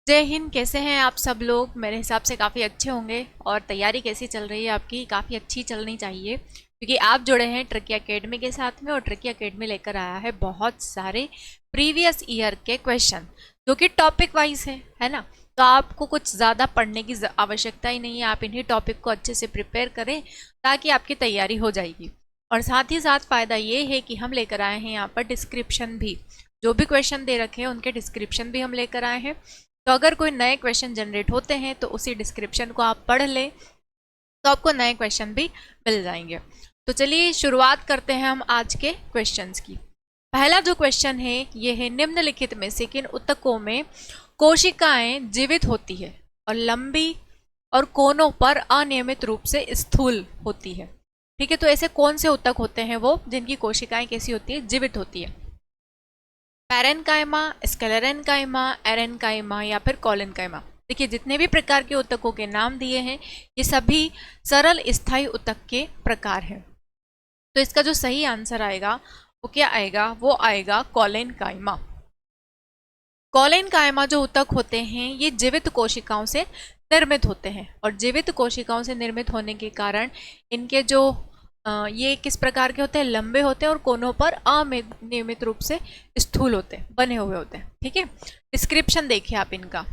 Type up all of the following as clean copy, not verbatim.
जय हिंद। कैसे हैं आप सब लोग? मेरे हिसाब से काफ़ी अच्छे होंगे। और तैयारी कैसी चल रही है आपकी? काफ़ी अच्छी चलनी चाहिए, क्योंकि आप जुड़े हैं ट्रिकी एकेडमी के साथ में। और ट्रिकी एकेडमी लेकर आया है बहुत सारे प्रीवियस ईयर के क्वेश्चन, जो कि टॉपिक वाइज है ना। तो आपको कुछ ज़्यादा पढ़ने की आवश्यकता ही नहीं है। आप इन्हीं टॉपिक को अच्छे से प्रिपेयर करें ताकि आपकी तैयारी हो जाएगी। और साथ ही साथ फ़ायदा ये है कि हम लेकर आए हैं यहाँ पर डिस्क्रिप्शन भी। जो भी क्वेश्चन दे रखे हैं उनके डिस्क्रिप्शन भी हम लेकर आए हैं। तो अगर कोई नए क्वेश्चन जनरेट होते हैं तो उसी डिस्क्रिप्शन को आप पढ़ लें, तो आपको नए क्वेश्चन भी मिल जाएंगे। तो चलिए शुरुआत करते हैं हम आज के क्वेश्चंस की। पहला जो क्वेश्चन है ये है, निम्नलिखित में से किन ऊतकों में कोशिकाएं जीवित होती है और लंबी और कोनों पर अनियमित रूप से स्थूल होती है? ठीक है, तो ऐसे कौन से ऊतक होते हैं वो जिनकी कोशिकाएं कैसी होती है? जीवित होती है। पैरेन्काइमा, स्क्लेरेन्काइमा, एरेन्काइमा या फिर कोलेन्काइमा। देखिए, जितने भी प्रकार के ऊतकों के नाम दिए हैं ये सभी सरल स्थायी ऊतक के प्रकार हैं। तो इसका जो सही आंसर आएगा वो क्या आएगा? वो आएगा कोलेन्काइमा। कोलेन्काइमा जो ऊतक होते हैं ये जीवित कोशिकाओं से निर्मित होते हैं, और जीवित कोशिकाओं से निर्मित होने के कारण इनके जो ये किस प्रकार के होते हैं? लंबे होते हैं और कोनों पर अनियमित रूप से स्थूल होते हैं, बने हुए होते हैं। ठीक है, डिस्क्रिप्शन देखिए आप इनका।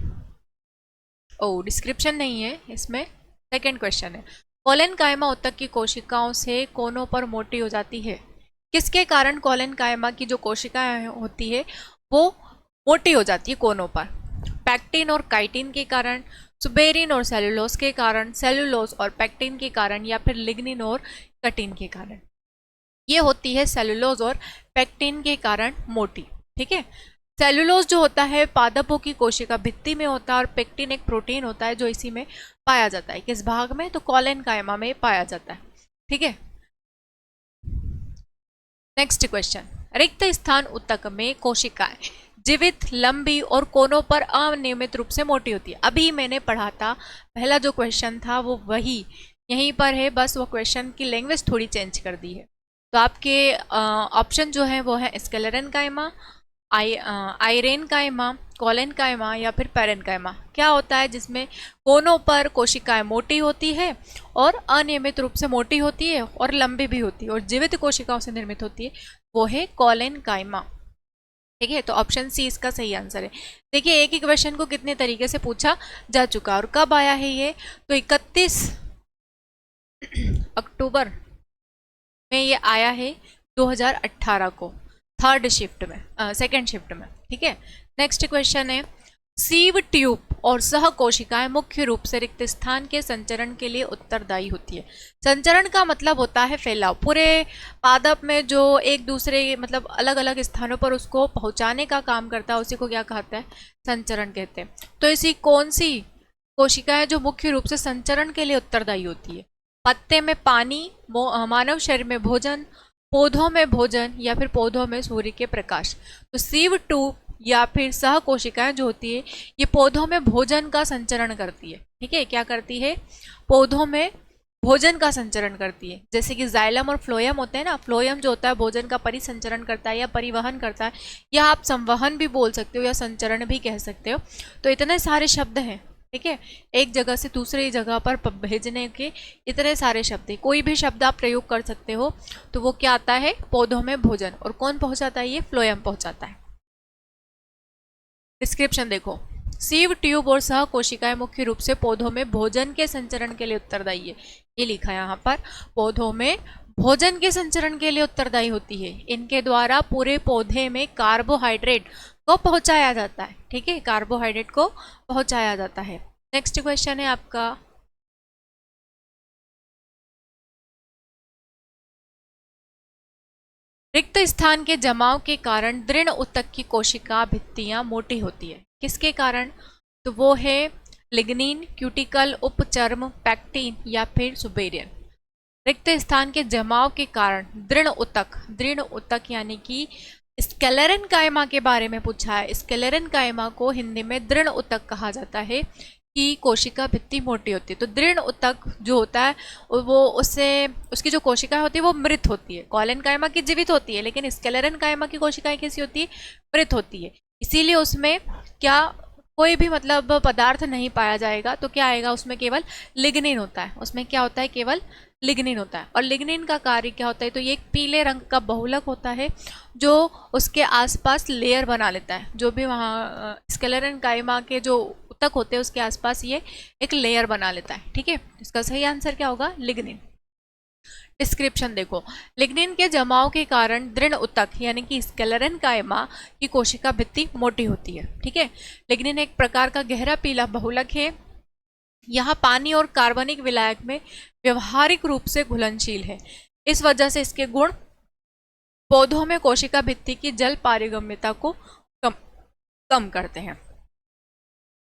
डिस्क्रिप्शन नहीं है इसमें, सेकंड क्वेश्चन है। कोलेन्काइमा ऊतक की कोशिकाओं से कोनों पर मोटी हो जाती है। किसके कारण कोलेन्काइमा की जो कोशिकाएं होती है वो मोटी हो जाती है कोनों पर? पैक्टिन और काइटिन के कारण, सुबेरिन और सेलुलोज के कारण, सेलुलोज और पैक्टिन के कारण, या फिर लिग्निन और कटिन के कारण। ये होती है सेलुलोज और पैक्टिन के कारण मोटी। ठीक है, सेलुलोज जो होता है पादपों की कोशिका भित्ति में होता है, और पेक्टिन एक प्रोटीन होता है जो इसी में पाया जाता है। किस भाग में? तो कोलेन्काइमा में पाया जाता है। ठीक है, नेक्स्ट क्वेश्चन। रिक्त स्थान ऊतक में कोशिकाएं जीवित, लंबी और कोनों पर अनियमित रूप से मोटी होती है। अभी मैंने पढ़ा था, पहला जो क्वेश्चन था वो वही यहीं पर है, बस वो क्वेश्चन की लैंग्वेज थोड़ी चेंज कर दी है। तो आपके ऑप्शन जो है वो है स्क्लेरेन्काइमा, आइरेन्काइमा, कोलेन्काइमा या फिर पैरेन्काइमा। क्या होता है जिसमें कोनों पर कोशिकाएं मोटी होती है और अनियमित रूप से मोटी होती है और लंबी भी होती है और जीवित कोशिकाओं से निर्मित होती है, वो है कोलेन्काइमा। ठीक है, तो ऑप्शन सी इसका सही आंसर है। देखिए, एक ही क्वेश्चन को कितने तरीके से पूछा जा चुका, और कब आया है ये? तो 31 अक्टूबर में ये आया है 2018 को, थर्ड शिफ्ट में, सेकेंड शिफ्ट में। ठीक है, नेक्स्ट क्वेश्चन है, सीव ट्यूब और सह कोशिकाएं मुख्य रूप से रिक्त स्थान के संचरण के लिए उत्तरदायी होती है। संचरण का मतलब होता है फैलाव। पूरे पादप में जो एक दूसरे मतलब अलग अलग स्थानों पर उसको पहुंचाने का काम करता है उसी को क्या कहते हैं? संचरण कहते हैं। तो ऐसी कौन सी कोशिकाएं जो मुख्य रूप से संचरण के लिए उत्तरदायी होती है? पत्ते में पानी, मानव शरीर में भोजन, पौधों में भोजन, या फिर पौधों में सूर्य के प्रकाश। तो सीव ट्यूब या फिर सह कोशिकाएं जो होती है ये पौधों में भोजन का संचरण करती है। ठीक है, क्या करती है? पौधों में भोजन का संचरण करती है। जैसे कि जाइलम और फ्लोएम होते हैं ना, फ्लोएम जो होता है भोजन का परिसंचरण करता है या परिवहन करता है, या आप संवहन भी बोल सकते हो या संचरण भी कह सकते हो। तो इतने सारे शब्द हैं। ठीक है, एक जगह से दूसरी जगह पर भेजने के इतने सारे शब्द हैं। कोई भी शब्द आप प्रयोग कर सकते हो, तो वो क्या आता है? पौधों में भोजन। और कौन पहुंचाता है? ये फ्लोएम पहुंचाता है। डिस्क्रिप्शन देखो, सीव ट्यूब और सह कोशिकाएं मुख्य रूप से पौधों में भोजन के संचरण के लिए उत्तरदायी है। ये लिखा है यहाँ पर, पौधों में भोजन के संचरण के लिए उत्तरदायी होती है। इनके द्वारा पूरे पौधे में कार्बोहाइड्रेट को पहुंचाया जाता है। ठीक है, कार्बोहाइड्रेट को पहुंचाया जाता है। नेक्स्ट क्वेश्चन है आपका, रिक्त स्थान के जमाव के कारण दृढ़ ऊतक की कोशिका भित्तियां मोटी होती है। किसके कारण? तो वो है लिग्निन, क्यूटिकल, उपचर्म, पैक्टिन या फिर सुबेरियन। रिक्त स्थान के जमाव के कारण दृढ़ ऊतक यानी कि स्क्लेरेन्काइमा के बारे में पूछा है। स्क्लेरेन्काइमा को हिंदी में दृढ़ ऊतक कहा जाता है कि कोशिका भित्ति मोटी होती है। तो दृढ़ ऊतक जो होता है वो उसकी जो कोशिका होती है वो मृत होती है। कोलेन्काइमा की जीवित होती है, लेकिन स्क्लेरेन्काइमा की कोशिकाएं कैसी होती है? मृत होती है। इसीलिए उसमें क्या कोई भी मतलब पदार्थ नहीं पाया जाएगा, तो क्या आएगा उसमें, केवल लिग्निन होता है। उसमें क्या होता है, केवल लिग्निन होता है। और लिग्निन का कार्य क्या होता है, तो ये एक पीले रंग का बहुलक होता है जो उसके आसपास लेयर बना लेता है। जो भी वहाँ स्क्लेरेन्काइमा के जो ऊतक होते हैं उसके आसपास ये एक लेयर बना लेता है। ठीक है, इसका सही आंसर क्या होगा, लिग्निन। डिस्क्रिप्शन देखो, लिग्निन के जमाव के कारण दृढ़ ऊतक यानी कि स्क्लेरेन्काइमा की कोशिका भित्ति मोटी होती है। ठीक है, लिग्निन एक प्रकार का गहरा पीला बहुलक है। यह पानी और कार्बनिक विलायक में व्यवहारिक रूप से घुलनशील है। इस वजह से इसके गुण पौधों में कोशिका भित्ति की जल पारगम्यता को कम कम करते हैं।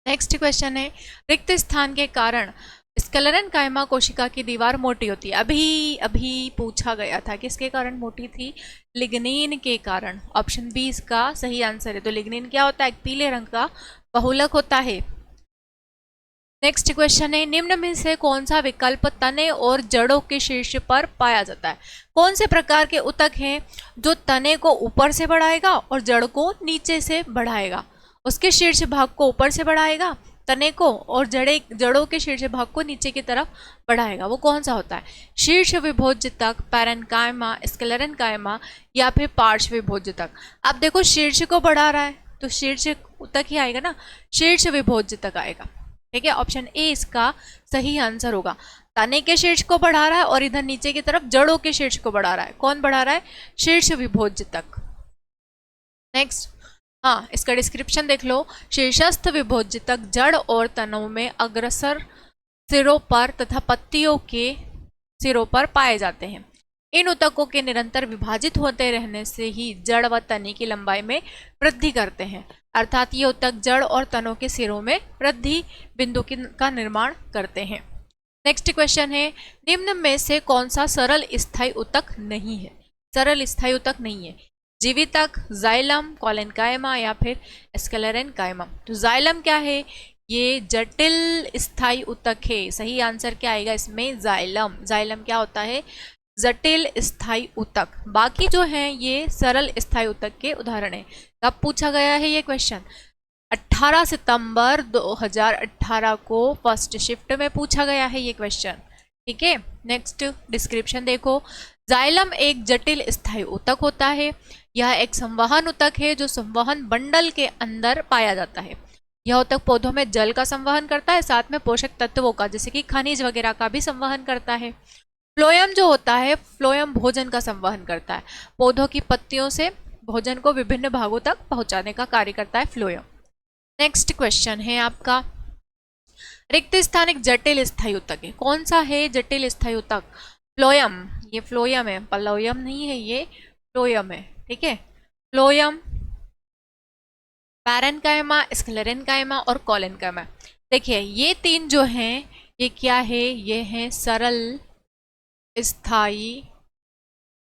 नेक्स्ट क्वेश्चन है, रिक्त स्थान के कारण स्क्लेरेन्काइमा कोशिका की दीवार मोटी होती है। अभी अभी पूछा गया था, किसके कारण मोटी थी, लिग्निन के कारण। ऑप्शन बी इसका सही आंसर है। तो लिग्निन क्या होता है, एक पीले रंग का बहुलक होता है। नेक्स्ट क्वेश्चन है, निम्न में से कौन सा विकल्प तने और जड़ों के शीर्ष पर पाया जाता है। कौन से प्रकार के ऊतक हैं जो तने को ऊपर से बढ़ाएगा और जड़ को नीचे से बढ़ाएगा। उसके शीर्ष भाग को ऊपर से बढ़ाएगा तने को, और जड़ों के शीर्ष भाग को नीचे की तरफ बढ़ाएगा। वो कौन सा होता है, शीर्ष विभोज्यतक, पैरेन्काइमा, स्क्लेरेन्काइमा या फिर पार्श्व विभोज्यतक। आप देखो शीर्ष को बढ़ा रहा है तो शीर्ष ऊतक ही आएगा ना, शीर्ष विभोज्यतक आएगा। ठीक है, ऑप्शन ए इसका सही आंसर होगा। तने के शीर्ष को बढ़ा रहा है और इधर नीचे की तरफ जड़ों के शीर्ष को बढ़ा रहा है। कौन बढ़ा रहा है, शीर्ष विभोज्यतक। नेक्स्ट, हाँ इसका डिस्क्रिप्शन देख लो, शीर्षस्थ विभोज्यतक जड़ और तनों में अग्रसर सिरों पर तथा पत्तियों के सिरों पर पाए जाते हैं। इन ऊतकों के निरंतर विभाजित होते रहने से ही जड़ व तने की लंबाई में वृद्धि करते हैं। अर्थात ये ऊतक जड़ और तनों के सिरों में वृद्धि बिंदु का निर्माण करते हैं। नेक्स्ट क्वेश्चन है, निम्न में से कौन सा सरल स्थायी ऊतक नहीं है। सरल स्थायी ऊतक नहीं है, जीवितक, जाइलम, कोलेनकाइमा या फिर स्क्लेरेन्काइमा। तो जाइलम क्या है, ये जटिल स्थायी ऊतक है। सही आंसर क्या आएगा इसमें, जाइलम। जाइलम क्या होता है, जटिल स्थायी ऊतक। बाकी जो हैं ये सरल स्थायी ऊतक के उदाहरण हैं। कब पूछा गया है ये क्वेश्चन, 18 सितंबर 2018 को फर्स्ट शिफ्ट में पूछा गया है ये क्वेश्चन। ठीक है, नेक्स्ट डिस्क्रिप्शन देखो, जाइलम एक जटिल स्थायी ऊतक होता है। यह एक संवहन ऊतक है जो संवहन बंडल के अंदर पाया जाता है। यह ऊतक पौधों में जल का संवहन करता है, साथ में पोषक तत्वों का जैसे कि खनिज वगैरह का भी संवहन करता है। फ्लोएम जो होता है, फ्लोएम भोजन का संवहन करता है। पौधों की पत्तियों से भोजन को विभिन्न भागों तक पहुंचाने का कार्य करता है फ्लोएम। नेक्स्ट क्वेश्चन है आपका, रिक्त स्थान एक जटिल स्थायी ऊतक है। कौन सा है जटिल स्थायी ऊतक, फ्लोएम। ये फ्लोएम है, पलोयम नहीं है, ये फ्लोएम है। ठीक है, फ्लोएम, पैरेन्काइमा, स्क्लेरेन्काइमा और कोलेनकाइमा। देखिए ये तीन जो हैं ये क्या है, ये हैं सरल स्थायी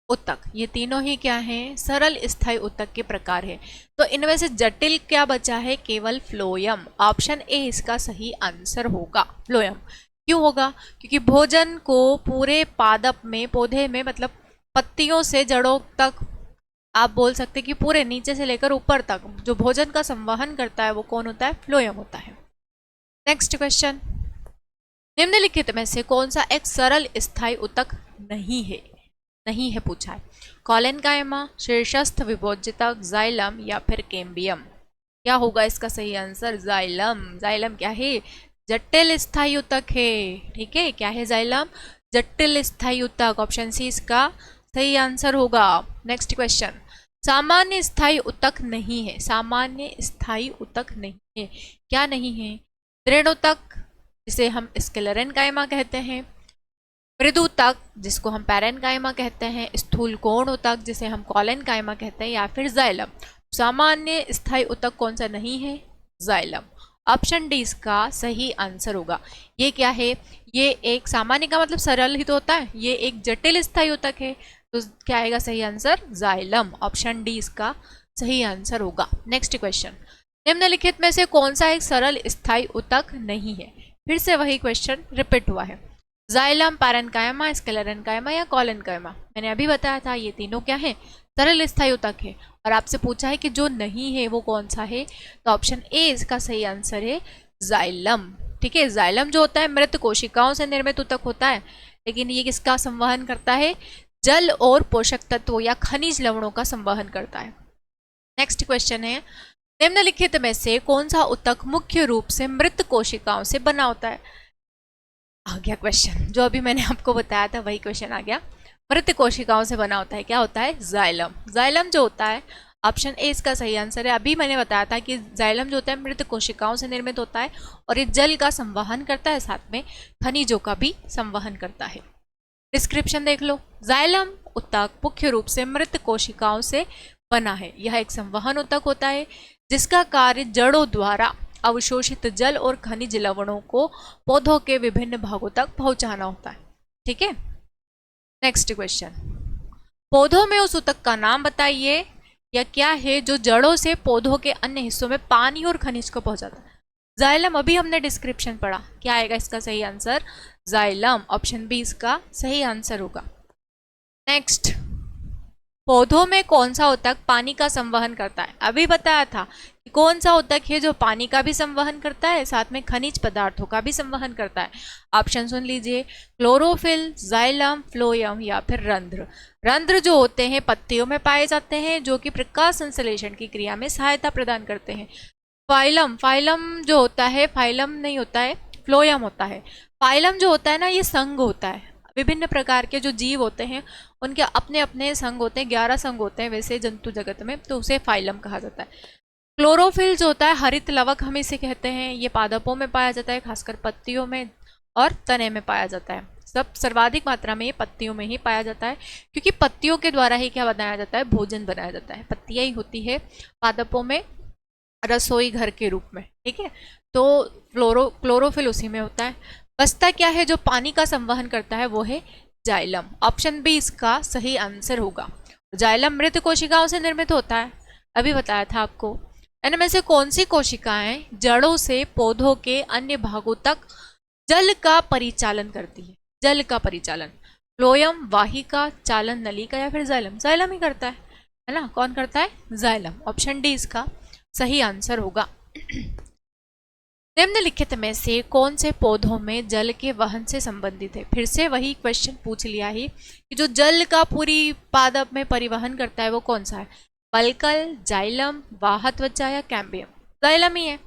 ऊतक। ये तीनों ही क्या हैं, सरल स्थायी ऊतक के प्रकार है। तो इनमें से जटिल क्या बचा है, केवल फ्लोएम। ऑप्शन ए इसका सही आंसर होगा, फ्लोएम। क्यों होगा, क्योंकि भोजन को पूरे पादप में, पौधे में मतलब पत्तियों से जड़ों तक, आप बोल सकते कि पूरे नीचे से लेकर ऊपर तक जो भोजन का संवहन करता है वो कौन होता है, फ्लोएम होता है। नेक्स्ट क्वेश्चन, निम्नलिखित में से कौन सा एक सरल स्थायी ऊतक नहीं है, नहीं है पूछा है। कोलेनकाइमा, शीर्षस्थ विभोज्यतक, जाइलम या फिर कैम्बियम। क्या होगा इसका सही आंसर, जाइलम। जाइलम क्या है, जटिल स्थायी ऊतक है। ठीक है, क्या है जाइलम, जटिल स्थायी ऊतक। ऑप्शन सी इसका सही आंसर होगा। नेक्स्ट क्वेश्चन, सामान्य स्थायी ऊतक नहीं है। सामान्य स्थायी ऊतक नहीं है, क्या नहीं है, दृढ़ ऊतक जिसे हम स्क्लेरेन्काइमा कहते हैं, मृदु ऊतक जिसको हम पैरेन्काइमा कहते हैं, स्थूल कोण ऊतक जिसे हम कोलेनकाइमा कहते हैं, या फिर जाइलम। सामान्य स्थायी ऊतक कौन सा नहीं है, जाइलम। ऑप्शन डी इसका सही आंसर होगा। ये क्या है, ये एक, सामान्य का मतलब सरल ही तो होता है, ये एक जटिल स्थायी ऊतक है। तो क्या आएगा सही आंसर, जाइलम। ऑप्शन डी इसका सही आंसर होगा। नेक्स्ट क्वेश्चन, निम्नलिखित में से कौन सा एक सरल स्थायी ऊतक नहीं है। फिर से वही क्वेश्चन रिपीट हुआ है, जाइलम, पैरेन्काइमा, स्क्लेरेन्काइमा या कोलेनकाइमा। मैंने अभी बताया था ये तीनों क्या है, सरल स्थायी ऊतक है। और आपसे पूछा है कि जो नहीं है वो कौन सा है, तो ऑप्शन ए इसका सही आंसर है जाइलम। ठीक है, जाइलम जो होता है मृत कोशिकाओं से निर्मित ऊतक होता है, लेकिन ये किसका संवहन करता है, जल और पोषक तत्वों या खनिज लवणों का संवहन करता है। नेक्स्ट क्वेश्चन है, निम्नलिखित में से कौन सा ऊतक मुख्य रूप से मृत कोशिकाओं से बना होता है। आ गया क्वेश्चन, जो अभी मैंने आपको बताया था वही क्वेश्चन आ गया। मृत कोशिकाओं से बना होता है, क्या होता है, जाइलम। जाइलम जो होता है, ऑप्शन ए इसका सही आंसर है। अभी मैंने बताया था कि जाइलम जो होता है मृत कोशिकाओं से निर्मित होता है और ये जल का संवहन करता है, साथ में खनिजों का भी संवहन करता है। डिस्क्रिप्शन देख लो, जाइलम ऊतक मुख्य रूप से मृत कोशिकाओं से बना है। यह एक संवहन ऊतक होता है जिसका कार्य जड़ों द्वारा अवशोषित जल और खनिज लवणों को पौधों के विभिन्न भागों तक पहुंचाना होता है। ठीक है, नेक्स्ट क्वेश्चन, पौधों में उस ऊतक का नाम बताइए या क्या है जो जड़ों से पौधों के अन्य हिस्सों में पानी और खनिज को पहुंचाता है। जाइलम अभी हमने डिस्क्रिप्शन पढ़ा, क्या आएगा इसका सही आंसर, जाइलम। ऑप्शन बी इसका सही आंसर होगा। नेक्स्ट, पौधों में कौन सा ऊतक पानी का संवहन करता है। अभी बताया था कि कौन सा ऊतक है जो पानी का भी संवहन करता है, साथ में खनिज पदार्थों का भी संवहन करता है। ऑप्शन सुन लीजिए, क्लोरोफिल, जाइलम, फ्लोएम या फिर रंध्र। रंध्र जो होते हैं पत्तियों में पाए जाते हैं, जो कि प्रकाश संश्लेषण की क्रिया में सहायता प्रदान करते हैं। फाइलम, फाइलम जो होता है, फाइलम नहीं होता है, फ्लोएम होता है। फाइलम जो होता है ना, ये संघ होता है। विभिन्न प्रकार के जो जीव होते हैं उनके अपने अपने संघ होते हैं, 11 संघ होते हैं वैसे जंतु जगत में, तो उसे फाइलम कहा जाता है। क्लोरोफिल जो होता है, हरित लवक हम इसे कहते हैं, ये पादपों में पाया जाता है, खासकर पत्तियों में और तने में पाया जाता है। सब सर्वाधिक मात्रा में ये पत्तियों में ही पाया जाता है, क्योंकि पत्तियों के द्वारा ही क्या बनाया जाता है, भोजन बनाया जाता है। पत्तियां ही होती है पादपों में रसोई घर के रूप में। ठीक है, तो क्लोरोफिल उसी में होता है। बचता क्या है जो पानी का संवहन करता है, वो है जाइलम। ऑप्शन बी इसका सही आंसर होगा। जाइलम मृत कोशिकाओं से निर्मित होता है, अभी बताया था आपको। इनमें से कौन सी कोशिकाएं जड़ों से पौधों के अन्य भागों तक जल का परिचालन करती है। जल का परिचालन, फ्लोएम, वाहिका, चालन नलिका या फिर जाइलम। जाइलम ही करता है ना, कौन करता है, जाइलम। ऑप्शन डी इसका सही आंसर होगा। निम्नलिखित में से कौन से पौधों में जल के वहन से संबंधित है। फिर से वही क्वेश्चन पूछ लिया ही कि जो जल का पूरी पादप में परिवहन करता है वो कौन सा है, पल्कल, जाइलम, वाह त्वचा या कैम्बियम। जाइलम ही है।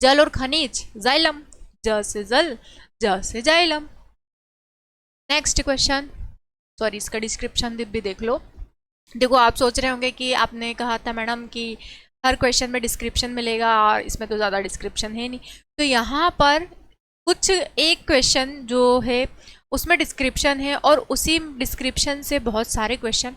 जल और खनिज, जाइलम। ज से जल, ज से जाइलम। नेक्स्ट क्वेश्चन, सॉरी इसका डिस्क्रिप्शन भी देख लो। देखो, आप सोच रहे होंगे कि आपने कहा था मैडम कि हर क्वेश्चन में डिस्क्रिप्शन मिलेगा और इसमें तो ज़्यादा डिस्क्रिप्शन है नहीं, तो यहाँ पर कुछ एक क्वेश्चन जो है उसमें डिस्क्रिप्शन है और उसी डिस्क्रिप्शन से बहुत सारे क्वेश्चन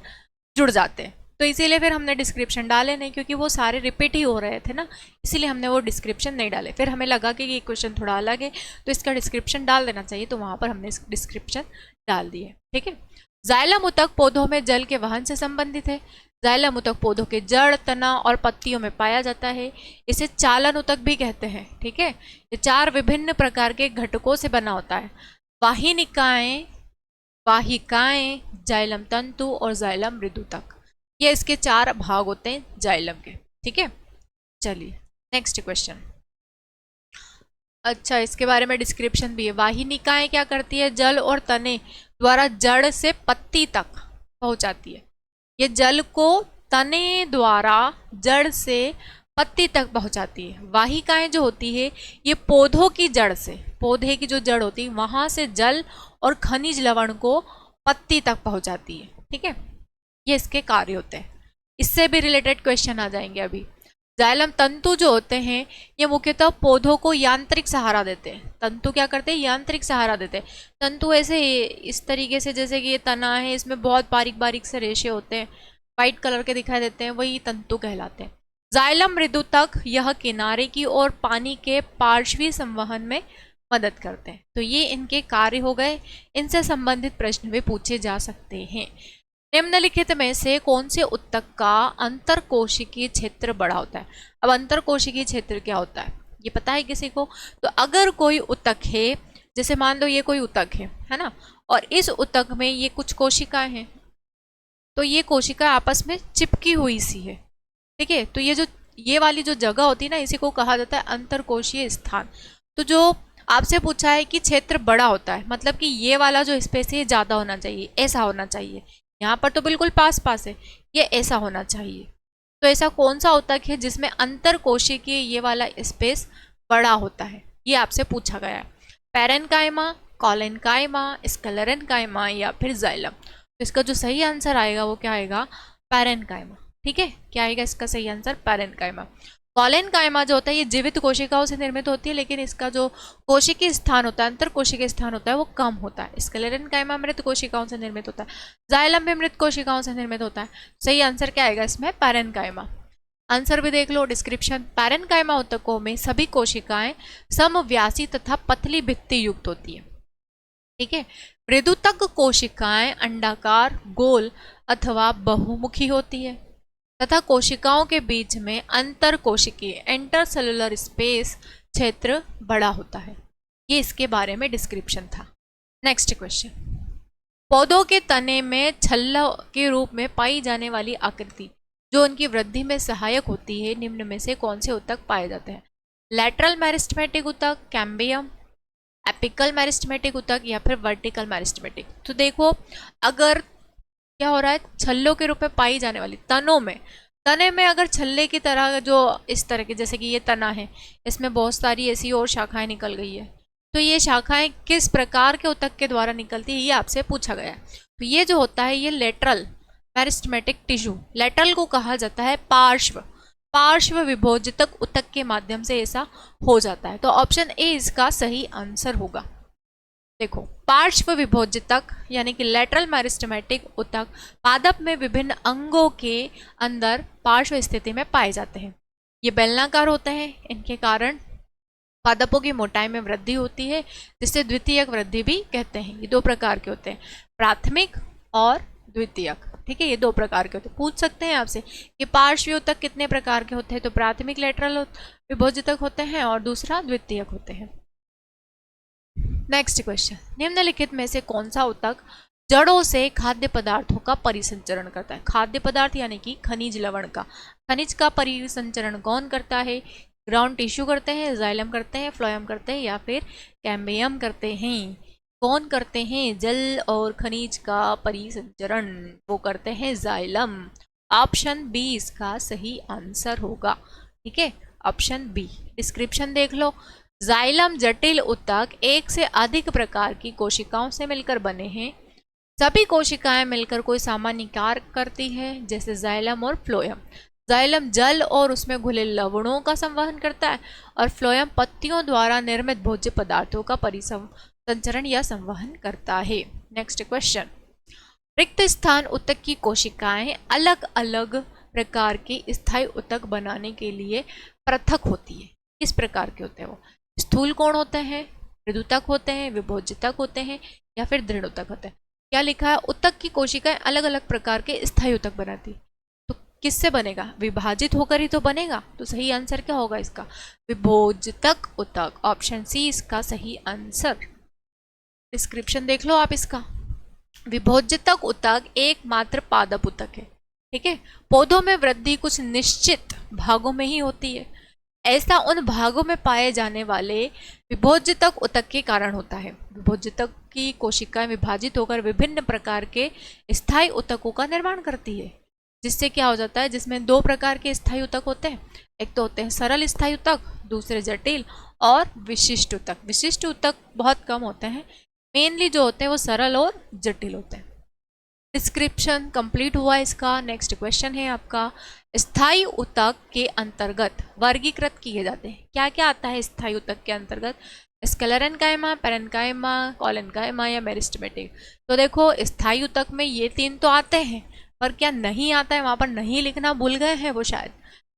जुड़ जाते हैं, तो इसीलिए फिर हमने डिस्क्रिप्शन डाले नहीं, क्योंकि वो सारे रिपीट ही हो रहे थे ना, इसीलिए हमने वो डिस्क्रिप्शन नहीं डाले। फिर हमें लगा कि ये क्वेश्चन थोड़ा अलग है तो इसका डिस्क्रिप्शन डाल देना चाहिए, तो वहाँ पर हमने डिस्क्रिप्शन डाल दिए। ठीक है, जाइलम ऊतक पौधों में जल के वहन से संबंधित है। जाइलम ऊतक पौधों के जड़, तना और पत्तियों में पाया जाता है। इसे चालन ऊतक भी कहते हैं। ठीक है, ये 4 विभिन्न प्रकार के घटकों से बना होता है, वाहिनिकाएं, वाहिकाएं, जाइलम तंतु और जाइलम मृदुतक। ये इसके 4 भाग होते हैं जाइलम के। ठीक है, चलिए नेक्स्ट क्वेश्चन। अच्छा, इसके बारे में डिस्क्रिप्शन भी है। वाहिनिकाएं क्या करती है, जल और तने द्वारा जड़ से पत्ती तक पहुंचाती है। ये जल को तने द्वारा जड़ से पत्ती तक पहुंचाती है। वाहिकाएं जो होती है ये पौधों की जड़ से, पौधे की जो जड़ होती है वहां से जल और खनिज लवण को पत्ती तक पहुंचाती है। ठीक है, ये इसके कार्य होते हैं। इससे भी रिलेटेड क्वेश्चन आ जाएंगे अभी। जाइलम तंतु जो होते हैं ये मुख्यतः पौधों को यांत्रिक सहारा देते हैं। तंतु क्या करते हैं, यांत्रिक सहारा देते हैं। तंतु ऐसे इस तरीके से, जैसे कि ये तना है, इसमें बहुत बारीक बारीक से रेशे होते हैं, वाइट कलर के दिखाई देते हैं, वही तंतु कहलाते हैं। जाइलम मृदुतक यह किनारे की ओर पानी के पार्श्वी संवहन में मदद करते हैं। तो ये इनके कार्य हो गए, इनसे संबंधित प्रश्न भी पूछे जा सकते हैं। निम्नलिखित में से कौन से ऊतक का अंतरकोशिकीय क्षेत्र बड़ा होता है। अब अंतरकोशिकीय क्षेत्र क्या होता है ये पता है किसी को? तो अगर कोई ऊतक है, जैसे मान लो ये कोई ऊतक है ना, और इस ऊतक में ये कुछ कोशिकाएं हैं, तो ये कोशिका आपस में चिपकी हुई सी है, ठीक है। तो ये वाली जो जगह होती है ना, इसी को कहा जाता है अंतरकोशीय स्थान। तो जो आपसे पूछा है कि क्षेत्र बड़ा होता है, मतलब कि ये वाला जो स्पेस है ज़्यादा होना चाहिए, ऐसा होना चाहिए। यहाँ पर तो बिल्कुल पास पास है, ये ऐसा होना चाहिए। तो ऐसा कौन सा ऊतक है जिसमें अंतरकोशिकीय ये वाला स्पेस बड़ा होता है, ये आपसे पूछा गया है। पैरेन्काइमा, कॉलेन्काइमा, स्क्लेरेन्काइमा या फिर जाइलम। तो इसका जो सही आंसर आएगा वो क्या आएगा? पैरेन्काइमा, ठीक है। क्या आएगा इसका सही आंसर? पैरेन्काइमा। कॉलेन्काइमा जो होता है ये जीवित कोशिकाओं से निर्मित होती है, लेकिन इसका जो कोशिकीय स्थान होता है, अंतर कोशिकीय स्थान होता है, वो कम होता है। स्क्लेरेन्काइमा मृत कोशिकाओं से निर्मित होता है, जाइलम भी मृत कोशिकाओं से निर्मित होता है। सही आंसर क्या आएगा इसमें? पैरेन्काइमा। आंसर भी देख लो, डिस्क्रिप्शन। पैरेन्काइमा ऊतकों में सभी कोशिकाएं समव्यासी तथा पतली भित्ति युक्त होती है, ठीक है। मृदुतक कोशिकाएं अंडाकार, गोल अथवा बहुमुखी होती है तथा कोशिकाओं के बीच में अंतर कोशिकीय इंटरसेलुलर स्पेस क्षेत्र बड़ा होता है। ये इसके बारे में डिस्क्रिप्शन था। नेक्स्ट क्वेश्चन, पौधों के तने में छल्ला के रूप में पाई जाने वाली आकृति जो उनकी वृद्धि में सहायक होती है, निम्न में से कौन से ऊतक पाए जाते हैं? लैटरल मेरिस्टेमेटिक ऊतक, कैम्बियम, एपिकल मेरिस्टेमेटिक ऊतक या फिर वर्टिकल मेरिस्टेमेटिक। तो देखो, अगर क्या हो रहा है, छल्लों के रूप में पाई जाने वाली तनों में, तने में अगर छल्ले की तरह जो इस तरह के, जैसे कि ये तना है, इसमें बहुत सारी ऐसी और शाखाएं निकल गई है, तो ये शाखाएं किस प्रकार के ऊतक के द्वारा निकलती है, ये आपसे पूछा गया है। तो ये जो होता है ये लेटरल मेरिस्टेमेटिक टिश्यू, लेटरल को कहा जाता है पार्श्व विभोजितक ऊतक के माध्यम से ऐसा हो जाता है। तो ऑप्शन ए इसका सही आंसर होगा। देखो, पार्श्व विभोजितक यानी कि लेटरल मेरिस्टेमेटिक ऊतक पादप में विभिन्न अंगों के अंदर पार्श्व स्थिति में पाए जाते हैं। ये बेलनाकार होते हैं, इनके कारण पादपों की मोटाई में वृद्धि होती है, जिसे द्वितीयक वृद्धि भी कहते हैं। ये दो प्रकार के होते हैं, प्राथमिक और द्वितीयक, ठीक है। ये दो प्रकार के होते हैं। पूछ सकते हैं आपसे कि पार्श्व ऊतक कितने प्रकार के होते हैं, तो प्राथमिक लेटरल विभोजितक होते हैं और दूसरा द्वितीयक होते हैं। नेक्स्ट क्वेश्चन, निम्नलिखित में से कौन सा ऊतक जड़ों से खाद्य पदार्थों का परिसंचरण करता है? खाद्य पदार्थ यानी कि खनिज लवण का, खनिज का परिसंचरण कौन करता है? ग्राउंड टिश्यू करते हैं, जाइलम करते हैं, फ्लोएम करते हैं या फिर कैम्बियम करते हैं? कौन करते हैं जल और खनिज का परिसंचरण? वो करते हैं जाइलम। ऑप्शन बी इसका सही आंसर होगा, ठीक है, ऑप्शन बी। डिस्क्रिप्शन देख लो, जाइलम जटिल ऊतक एक से अधिक प्रकार की कोशिकाओं से मिलकर बने हैं। सभी कोशिकाएं मिलकर कोई सामान्य कार्य करती है, जैसे जाइलम और फ्लोएम। जाइलम जल और उसमें घुले लवणों का संवहन करता है और फ्लोएम पत्तियों द्वारा निर्मित भोज्य पदार्थों का परिसंचरण या संवहन करता है। नेक्स्ट क्वेश्चन, रिक्त स्थान ऊतक की कोशिकाएं अलग अलग प्रकार के स्थायी ऊतक बनाने के लिए पृथक होती है। किस प्रकार के होते हैं वो? स्थूल कोण होते हैं, मृदुतक होते हैं, विभोजितक होते हैं या फिर दृढ़ ऊतक होते हैं। क्या लिखा है? ऊतक की कोशिकाएं अलग अलग प्रकार के स्थायी ऊतक बनाती। तो किससे बनेगा? विभाजित होकर ही तो बनेगा। तो सही आंसर क्या होगा इसका? विभोजितक ऊतक। ऑप्शन सी इसका सही आंसर। डिस्क्रिप्शन देख लो आप इसका। विभोजितक ऊतक एकमात्र पादप ऊतक है, ठीक है। पौधों में वृद्धि कुछ निश्चित भागों में ही होती है। ऐसा उन भागों में पाए जाने वाले विभोजितक ऊतक के कारण होता है। विभोजितक की कोशिकाएं विभाजित होकर विभिन्न प्रकार के स्थायी ऊतकों का निर्माण करती है, जिससे क्या हो जाता है, जिसमें दो प्रकार के स्थायी ऊतक होते हैं। एक तो होते हैं सरल स्थायी ऊतक, दूसरे जटिल और विशिष्ट ऊतक। विशिष्ट ऊतक बहुत कम होते हैं, मेनली जो होते हैं वो सरल और जटिल होते हैं। डिस्क्रिप्शन कंप्लीट हुआ इसका। नेक्स्ट क्वेश्चन है आपका, स्थायी ऊतक के अंतर्गत वर्गीकृत किए जाते हैं। क्या क्या आता है स्थायी ऊतक के अंतर्गत? स्क्लेरेन्काइमा, पैरेन्काइमा, कॉलेन्काइमा या मेरिस्टेमेटिक। तो देखो, स्थायी ऊतक में ये तीन तो आते हैं, पर क्या नहीं आता है, वहां पर नहीं लिखना भूल गए हैं वो शायद,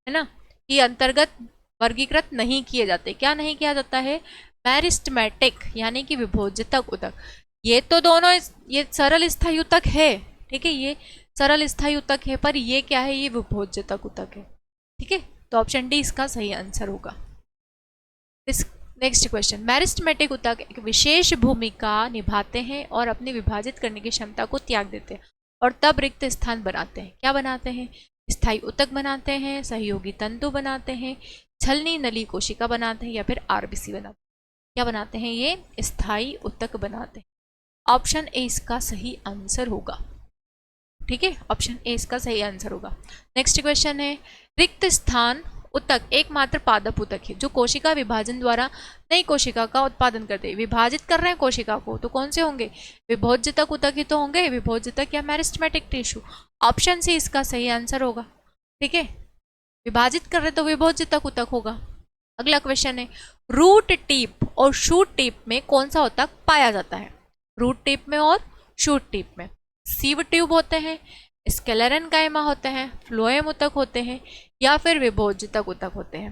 है ना, कि अंतर्गत वर्गीकृत नहीं किए जाते। क्या नहीं किया जाता है? मेरिस्टेमेटिक यानी कि विभोजितक ऊतक। ये तो दोनों, ये सरल स्थायी ऊतक है, ठीक है, ये सरल स्थायी ऊतक है, पर ये क्या है? ये विभोजितक ऊतक है, ठीक है। तो ऑप्शन डी इसका सही आंसर होगा। नेक्स्ट क्वेश्चन, मेरिस्टेमेटिक ऊतक एक विशेष भूमिका निभाते हैं और अपनी विभाजित करने की क्षमता को त्याग देते हैं। और तब रिक्त स्थान बनाते हैं। क्या बनाते हैं? स्थायी ऊतक बनाते हैं, सहयोगी तंतु बनाते हैं, छलनी नली कोशिका बनाते हैं, या फिर आरबीसी बनाते हैं। क्या बनाते हैं? ये स्थायी ऊतक बनाते हैं। ऑप्शन ए इसका सही आंसर होगा। ठीक है, ऑप्शन ए इसका सही आंसर होगा। नेक्स्ट क्वेश्चन है, रिक्त स्थान ऊतक एकमात्र पादप ऊतक है जो कोशिका विभाजन द्वारा नई कोशिका का उत्पादन करते हैं। विभाजित कर रहे हैं कोशिका को तो कौन से होंगे? विभोज्यतक ऊतक ही तो होंगे, विभोज्यतक या मेरिस्टेमेटिक टिश्यू। ऑप्शन सी इसका सही आंसर होगा। ठीक है, विभाजित कर रहे तो विभोज्यतक ऊतक होगा। अगला क्वेश्चन है, रूट टिप और शूट टिप में कौन सा ऊतक पाया जाता है? रूट टिप में और शूट टिप में सीव ट्यूब होते हैं, स्केलेरन कायमा होते हैं, फ्लोएम ऊतक होते हैं, या फिर विभोज्यतक ऊतक होते हैं।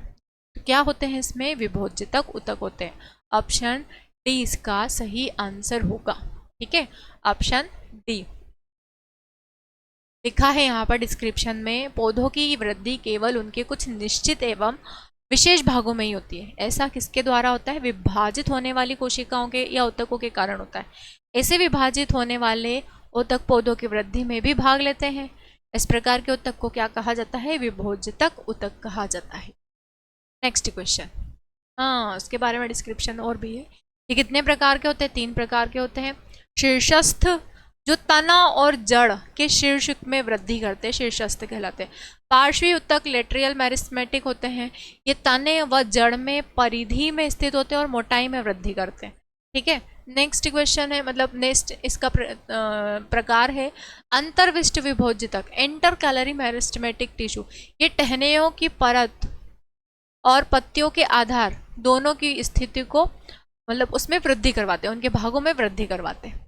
तो क्या होते हैं इसमें? विभोज्यतक ऊतक होते हैं। ऑप्शन डी इसका सही आंसर होगा। ठीक है, ऑप्शन डी। लिखा है यहाँ पर डिस्क्रिप्शन में, पौधों की वृद्धि केवल उनके कुछ निश्चित एवं विशेष भागों में ही होती है। ऐसा किसके द्वारा होता है? विभाजित होने वाली कोशिकाओं के या ऊतकों के कारण होता है। ऐसे विभाजित होने वाले ऊतक पौधों की वृद्धि में भी भाग लेते हैं। इस प्रकार के ऊतक को क्या कहा जाता है? विभोज्यतक ऊतक कहा जाता है। नेक्स्ट क्वेश्चन, हाँ उसके बारे में डिस्क्रिप्शन और भी है। ये कितने प्रकार के होते हैं? 3 प्रकार के होते हैं। शीर्षस्थ, जो तना और जड़ के शीर्ष में वृद्धि करते हैं, शीर्षस्थ कहलाते हैं। पार्श्वी ऊतक लेटरियल मेरिस्टेमेटिक होते हैं, ये तने व जड़ में परिधि में स्थित होते हैं और मोटाई में वृद्धि करते हैं। ठीक है, नेक्स्ट क्वेश्चन है, मतलब नेक्स्ट इसका प्रकार है अंतर्विष्ट विभोज्यतक, इंटर कैलरी मेरिस्टेमेटिक टिश्यू। ये टहनियों की परत और पत्तियों के आधार दोनों की स्थिति को मतलब उसमें वृद्धि करवाते हैं, उनके भागों में वृद्धि करवाते हैं।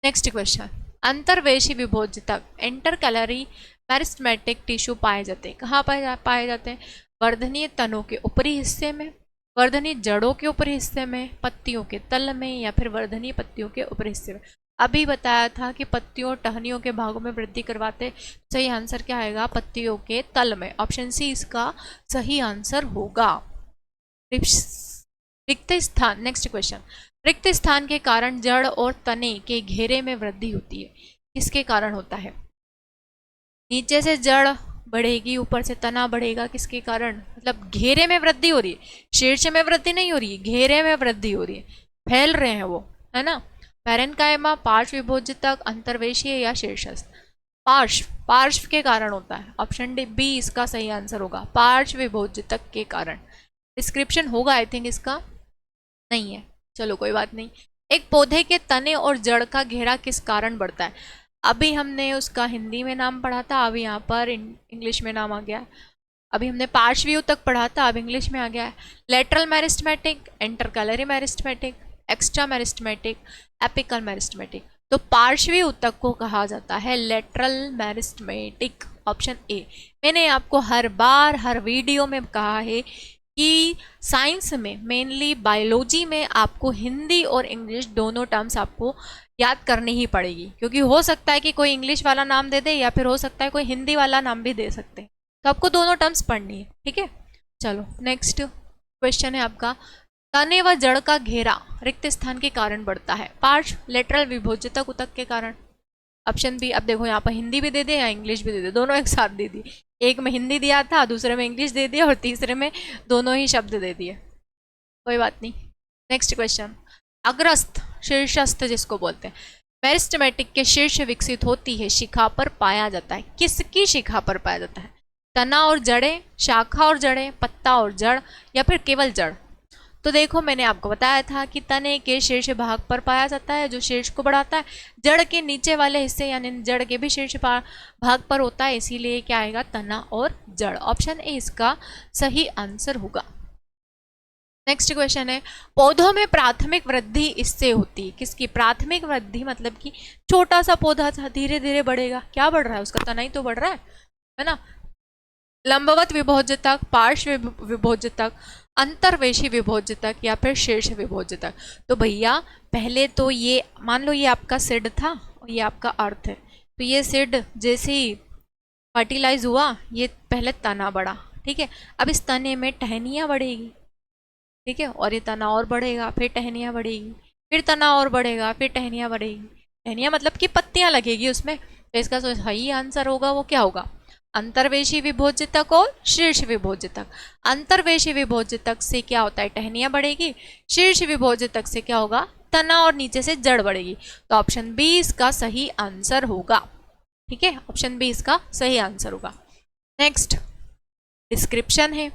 नेक्स्ट क्वेश्चन, अंतर्वेशी विभोज्यतक इंटर कैलरी मेरिस्टेमेटिक टिश्यू पाए जाते हैं। कहाँ पाए जाते हैं? वर्धनीय तनों के ऊपरी हिस्से में, वर्धनीय जड़ों के ऊपरी हिस्से में, पत्तियों के तल में, या फिर वर्धनीय पत्तियों के ऊपरी हिस्से में। अभी बताया था कि पत्तियों टहनियों के भागों में वृद्धि करवाते। सही आंसर क्या आएगा? पत्तियों के तल में। ऑप्शन सी इसका सही आंसर होगा। रिक्त स्थान, नेक्स्ट क्वेश्चन, रिक्त स्थान के कारण जड़ और तने के घेरे में वृद्धि होती है। किसके कारण होता है? नीचे से जड़ बढ़ेगी, ऊपर से तना बढ़ेगा, किसके कारण? मतलब घेरे में वृद्धि हो रही है, शीर्ष में वृद्धि नहीं हो रही है, घेरे में वृद्धि हो रही है, फैल रहे हैं वो, है ना। पैरेन्काइमा, पार्श्व विभोज्यतक, अंतर्वेशीय या शीर्षस्थ? पार्श्व के कारण होता है। ऑप्शन डी बी इसका सही आंसर होगा, पार्श्व विभोज्यतक के कारण। डिस्क्रिप्शन होगा आई थिंक इसका, नहीं है, चलो कोई बात नहीं। एक पौधे के तने और जड़ का घेरा किस कारण बढ़ता है? अभी हमने उसका हिंदी में नाम पढ़ा था, अभी यहाँ पर इंग्लिश में नाम आ गया। अभी हमने पार्श्वी ऊतक पढ़ा था, अब इंग्लिश में आ गया है। Lateral meristematic, intercalary meristematic, extra meristematic, apical meristematic. तो पार्श्वी ऊतक को कहा जाता है लेटरल मेरिस्टेमेटिक। Option A. मैंने आपको हर बार हर वीडियो में कहा है कि साइंस में, मेनली बायोलॉजी में, आपको हिंदी और इंग्लिश दोनों टर्म्स आपको याद करनी ही पड़ेगी, क्योंकि हो सकता है कि कोई इंग्लिश वाला नाम दे दे या फिर हो सकता है कोई हिंदी वाला नाम भी दे सकते हैं, तो आपको दोनों टर्म्स पढ़नी है। ठीक है, चलो नेक्स्ट क्वेश्चन है आपका, तने व जड़ का घेरा रिक्त स्थान के कारण बढ़ता है। पार्श्व लेटरल विभोज्यतक ऊतक के कारण। Option B. अब देखो यहाँ पर हिंदी भी दे दे या इंग्लिश भी दे दे, दोनों एक साथ दे दी। एक में हिंदी दिया था, दूसरे में इंग्लिश दे दिया, और तीसरे में दोनों ही शब्द दे दिए। कोई बात नहीं। नेक्स्ट क्वेश्चन, अग्रस्थ शीर्षस्थ जिसको बोलते हैं, मेरिस्टेमेटिक के शीर्ष विकसित होती है शिखा पर पाया जाता है। किसकी शिखा पर पाया जाता है? तना और जड़ें, शाखा और जड़ें, पत्ता और जड़, या फिर केवल जड़? तो देखो मैंने आपको बताया था कि तने के शीर्ष भाग पर पाया जाता है, जो शीर्ष को बढ़ाता है। जड़ के नीचे वाले हिस्से यानी जड़ के भी शीर्ष भाग पर होता है, इसीलिए क्या आएगा? तना और जड़। ऑप्शन ए इसका सही आंसर होगा। नेक्स्ट क्वेश्चन है, पौधों में प्राथमिक वृद्धि इससे होती है। किसकी प्राथमिक वृद्धि? मतलब कि छोटा सा पौधा था, धीरे धीरे बढ़ेगा। क्या बढ़ रहा है? उसका तना ही तो बढ़ रहा है ना। लंबवत विभोज्यतक, पार्श्व विभोज्यतक, अंतर्वेशी विभोज्यतक, या फिर शीर्ष विभोज्यतक? तो भैया पहले तो ये मान लो ये आपका सिड था और ये आपका अर्थ है, तो ये सिड जैसे ही फर्टिलाइज हुआ, ये पहले तना बढ़ा, ठीक है। अब इस तने में टहनियाँ बढ़ेगी, ठीक है, और ये तना और बढ़ेगा, फिर टहनियाँ बढ़ेगी, फिर तना और बढ़ेगा, फिर टहनियाँ बढ़ेगी। टहनियाँ मतलब कि पत्तियाँ लगेगी उसमें, तो इसका जो सही आंसर होगा वो क्या होगा, अंतर्वेशी विभोज्यतक और शीर्ष विभोज्यतक। अंतर्वेशी विभोज्यतक से क्या होता है, टहनियां बढ़ेगी। शीर्ष विभोज्यतक से क्या होगा, तना और नीचे से जड़ बढ़ेगी। तो ऑप्शन बी इसका सही आंसर होगा। ठीक है, ऑप्शन बी इसका सही आंसर होगा। नेक्स्ट डिस्क्रिप्शन है,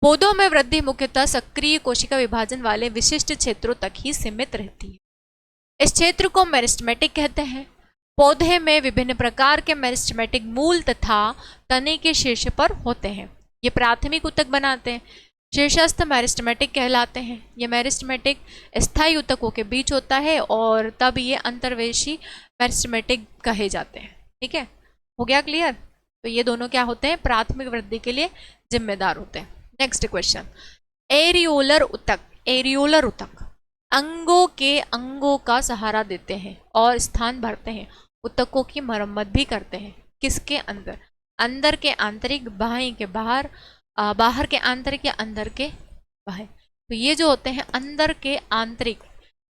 पौधों में वृद्धि मुख्यतः सक्रिय कोशिका विभाजन वाले विशिष्ट क्षेत्रों तक ही सीमित रहती है। इस क्षेत्र को मेरिस्टेमेटिक कहते हैं। पौधे में विभिन्न प्रकार के मेरिस्टेमेटिक मूल तथा तने के शीर्ष पर होते हैं। ये प्राथमिक ऊतक बनाते हैं, शीर्षस्थ मेरिस्टेमेटिक कहलाते हैं। ये मेरिस्टेमेटिक स्थायी ऊतकों के बीच होता है और तब ये अंतर्वेशी मेरिस्टेमेटिक कहे जाते हैं। ठीक है, हो गया क्लियर। तो ये दोनों क्या होते हैं, प्राथमिक वृद्धि के लिए जिम्मेदार होते हैं। नेक्स्ट क्वेश्चन, एरियोलर ऊतक। एरियोलर ऊतक अंगों का सहारा देते हैं और स्थान भरते हैं, ऊतकों की मरम्मत भी करते हैं। किसके अंदर, अंदर के आंतरिक, बाहर के बाहर, बाहर के आंतरिक या अंदर के बाहर। तो ये जो होते हैं अंदर के आंतरिक,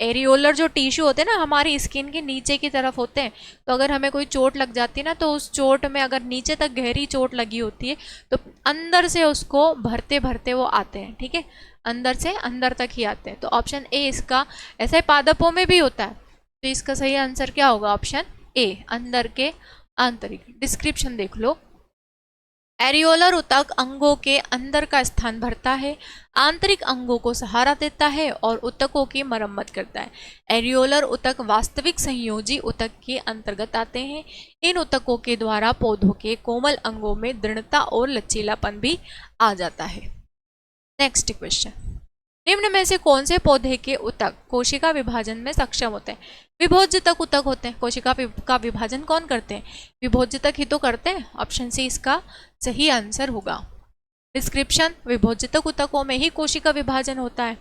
एरियोलर जो टिश्यू होते हैं ना हमारी स्किन के नीचे की तरफ होते हैं। तो अगर हमें कोई चोट लग जाती है ना, तो उस चोट में अगर नीचे तक गहरी चोट लगी होती है तो अंदर से उसको भरते भरते वो आते हैं। ठीक है, अंदर से अंदर तक ही आते हैं। तो ऑप्शन ए इसका, ऐसे पादपों में भी होता है। तो इसका सही आंसर क्या होगा, ऑप्शन ए, अंदर के आंतरिक। डिस्क्रिप्शन देख लो, एरियोलर ऊतक अंगों के अंदर का स्थान भरता है, आंतरिक अंगों को सहारा देता है और ऊतकों की मरम्मत करता है। एरियोलर ऊतक वास्तविक संयोजी ऊतक के अंतर्गत आते हैं। इन ऊतकों के द्वारा पौधों के कोमल अंगों में दृढ़ता और लचीलापन भी आ जाता है। नेक्स्ट क्वेश्चन, निम्न में से कौन से पौधे के ऊतक कोशिका विभाजन में सक्षम होते हैं। विभोज्यतक ऊतक होते हैं। कोशिका का विभाजन कौन करते हैं, विभोज्यतक ही तो करते हैं। ऑप्शन सी इसका सही आंसर होगा। डिस्क्रिप्शन, विभोज्यतक ऊतकों में ही कोशिका विभाजन होता है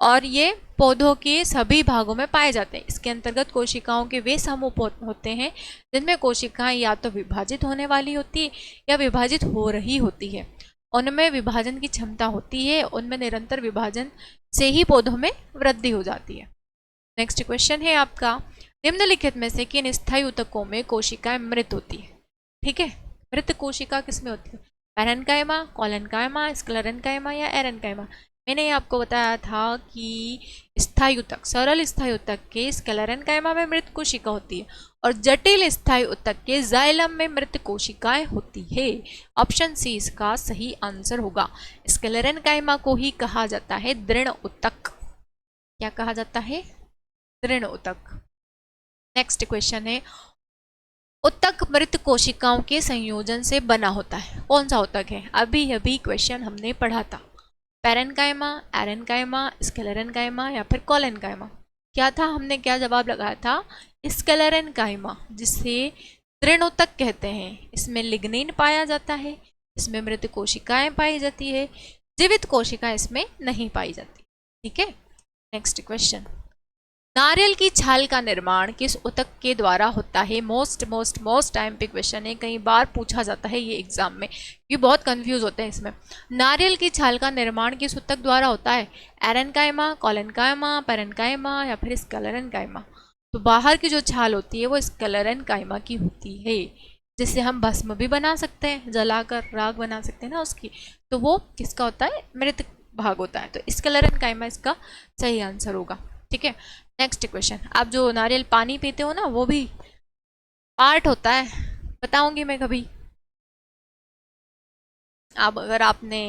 और ये पौधों के सभी भागों में पाए जाते हैं। इसके अंतर्गत कोशिकाओं के वे समूह होते हैं जिनमें कोशिकाएं या तो विभाजित होने वाली होती है या विभाजित हो रही होती है। उनमें विभाजन की क्षमता होती है, उनमें निरंतर विभाजन से ही पौधों में वृद्धि हो जाती है। नेक्स्ट क्वेश्चन है आपका, निम्नलिखित में से किन स्थायी ऊतकों में कोशिकाएं मृत होती है। ठीक है, मृत कोशिका किसमें होती है, पैरेन्काइमा, कोलेन्काइमा, स्क्लेरेन्काइमा या एरेन्काइमा। मैंने आपको बताया था कि स्थायी ऊतक, सरल स्थायी ऊतक के स्क्लेरेन्काइमा में मृत कोशिका होती है और जटिल स्थायी ऊतक के जाइलम में मृत कोशिकाएं होती है। ऑप्शन सी इसका सही आंसर होगा। स्क्लेरेन्काइमा को ही कहा जाता है दृढ़ ऊतक। क्या कहा जाता है, दृढ़ ऊतक। नेक्स्ट क्वेश्चन है, ऊतक मृत कोशिकाओं के संयोजन से बना होता है। कौन सा ऊतक है, अभी अभी क्वेश्चन हमने पढ़ा था, पैरेन्काइमा, एरेन्काइमा, स्क्लेरेन्काइमा या फिर कोलेन्काइमा। क्या था, हमने क्या जवाब लगाया था, स्क्लेरेन्काइमा, जिसे दृढ़ ऊतक कहते हैं। इसमें लिग्निन पाया जाता है, इसमें मृत कोशिकाएं पाई जाती है, जीवित कोशिकाएं इसमें नहीं पाई जाती। ठीक है, नेक्स्ट क्वेश्चन, नारियल की छाल का निर्माण किस ऊतक के द्वारा होता है। मोस्ट टाइम पे क्वेश्चन है, कई बार पूछा जाता है ये एग्जाम में, ये बहुत कंफ्यूज होते हैं इसमें। नारियल की छाल का निर्माण किस ऊतक द्वारा होता है, एरेन्काइमा, कोलेन्काइमा, पैरेन्काइमा या फिर स्क्लेरेन्काइमा। तो बाहर की जो छाल होती है वो स्क्लेरेन्काइमा की होती है, जिससे हम भस्म भी बना सकते हैं, जलाकर राख बना सकते हैं ना उसकी। तो वो किसका होता है, मृत भाग होता है। तो स्क्लेरेन्काइमा इसका सही आंसर होगा। ठीक है, नेक्स्ट क्वेश्चन, आप जो नारियल पानी पीते हो ना, वो भी पार्ट होता है, बताऊंगी मैं कभी। अब अगर आपने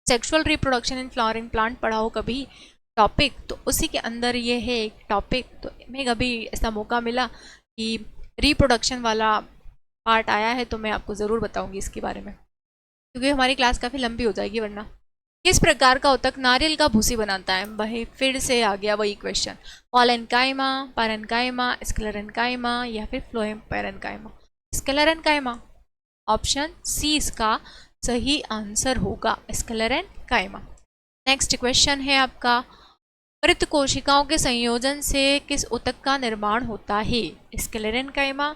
sexual reproduction in flowering plant पढ़ा हो कभी टॉपिक, तो उसी के अंदर ये है एक टॉपिक। तो मैं कभी ऐसा मौका मिला कि रिप्रोडक्शन वाला पार्ट आया है तो मैं आपको ज़रूर बताऊंगी इसके बारे में, क्योंकि हमारी क्लास काफ़ी लंबी हो जाएगी वरना। किस प्रकार का ऊतक नारियल का भूसी बनाता है, वही फिर से आ गया वही क्वेश्चन, कोलेन्काइमा, पैरेन्काइमा, स्क्लेरेन्काइमा या फिर phloem parenchyma. Sclerenchyma, option C इसका सही आंसर होगा, स्क्लेरेन्काइमा। नेक्स्ट क्वेश्चन है आपका, मृत कोशिकाओं के संयोजन से किस ऊतक का निर्माण होता है, स्क्लेरेन्काइमा,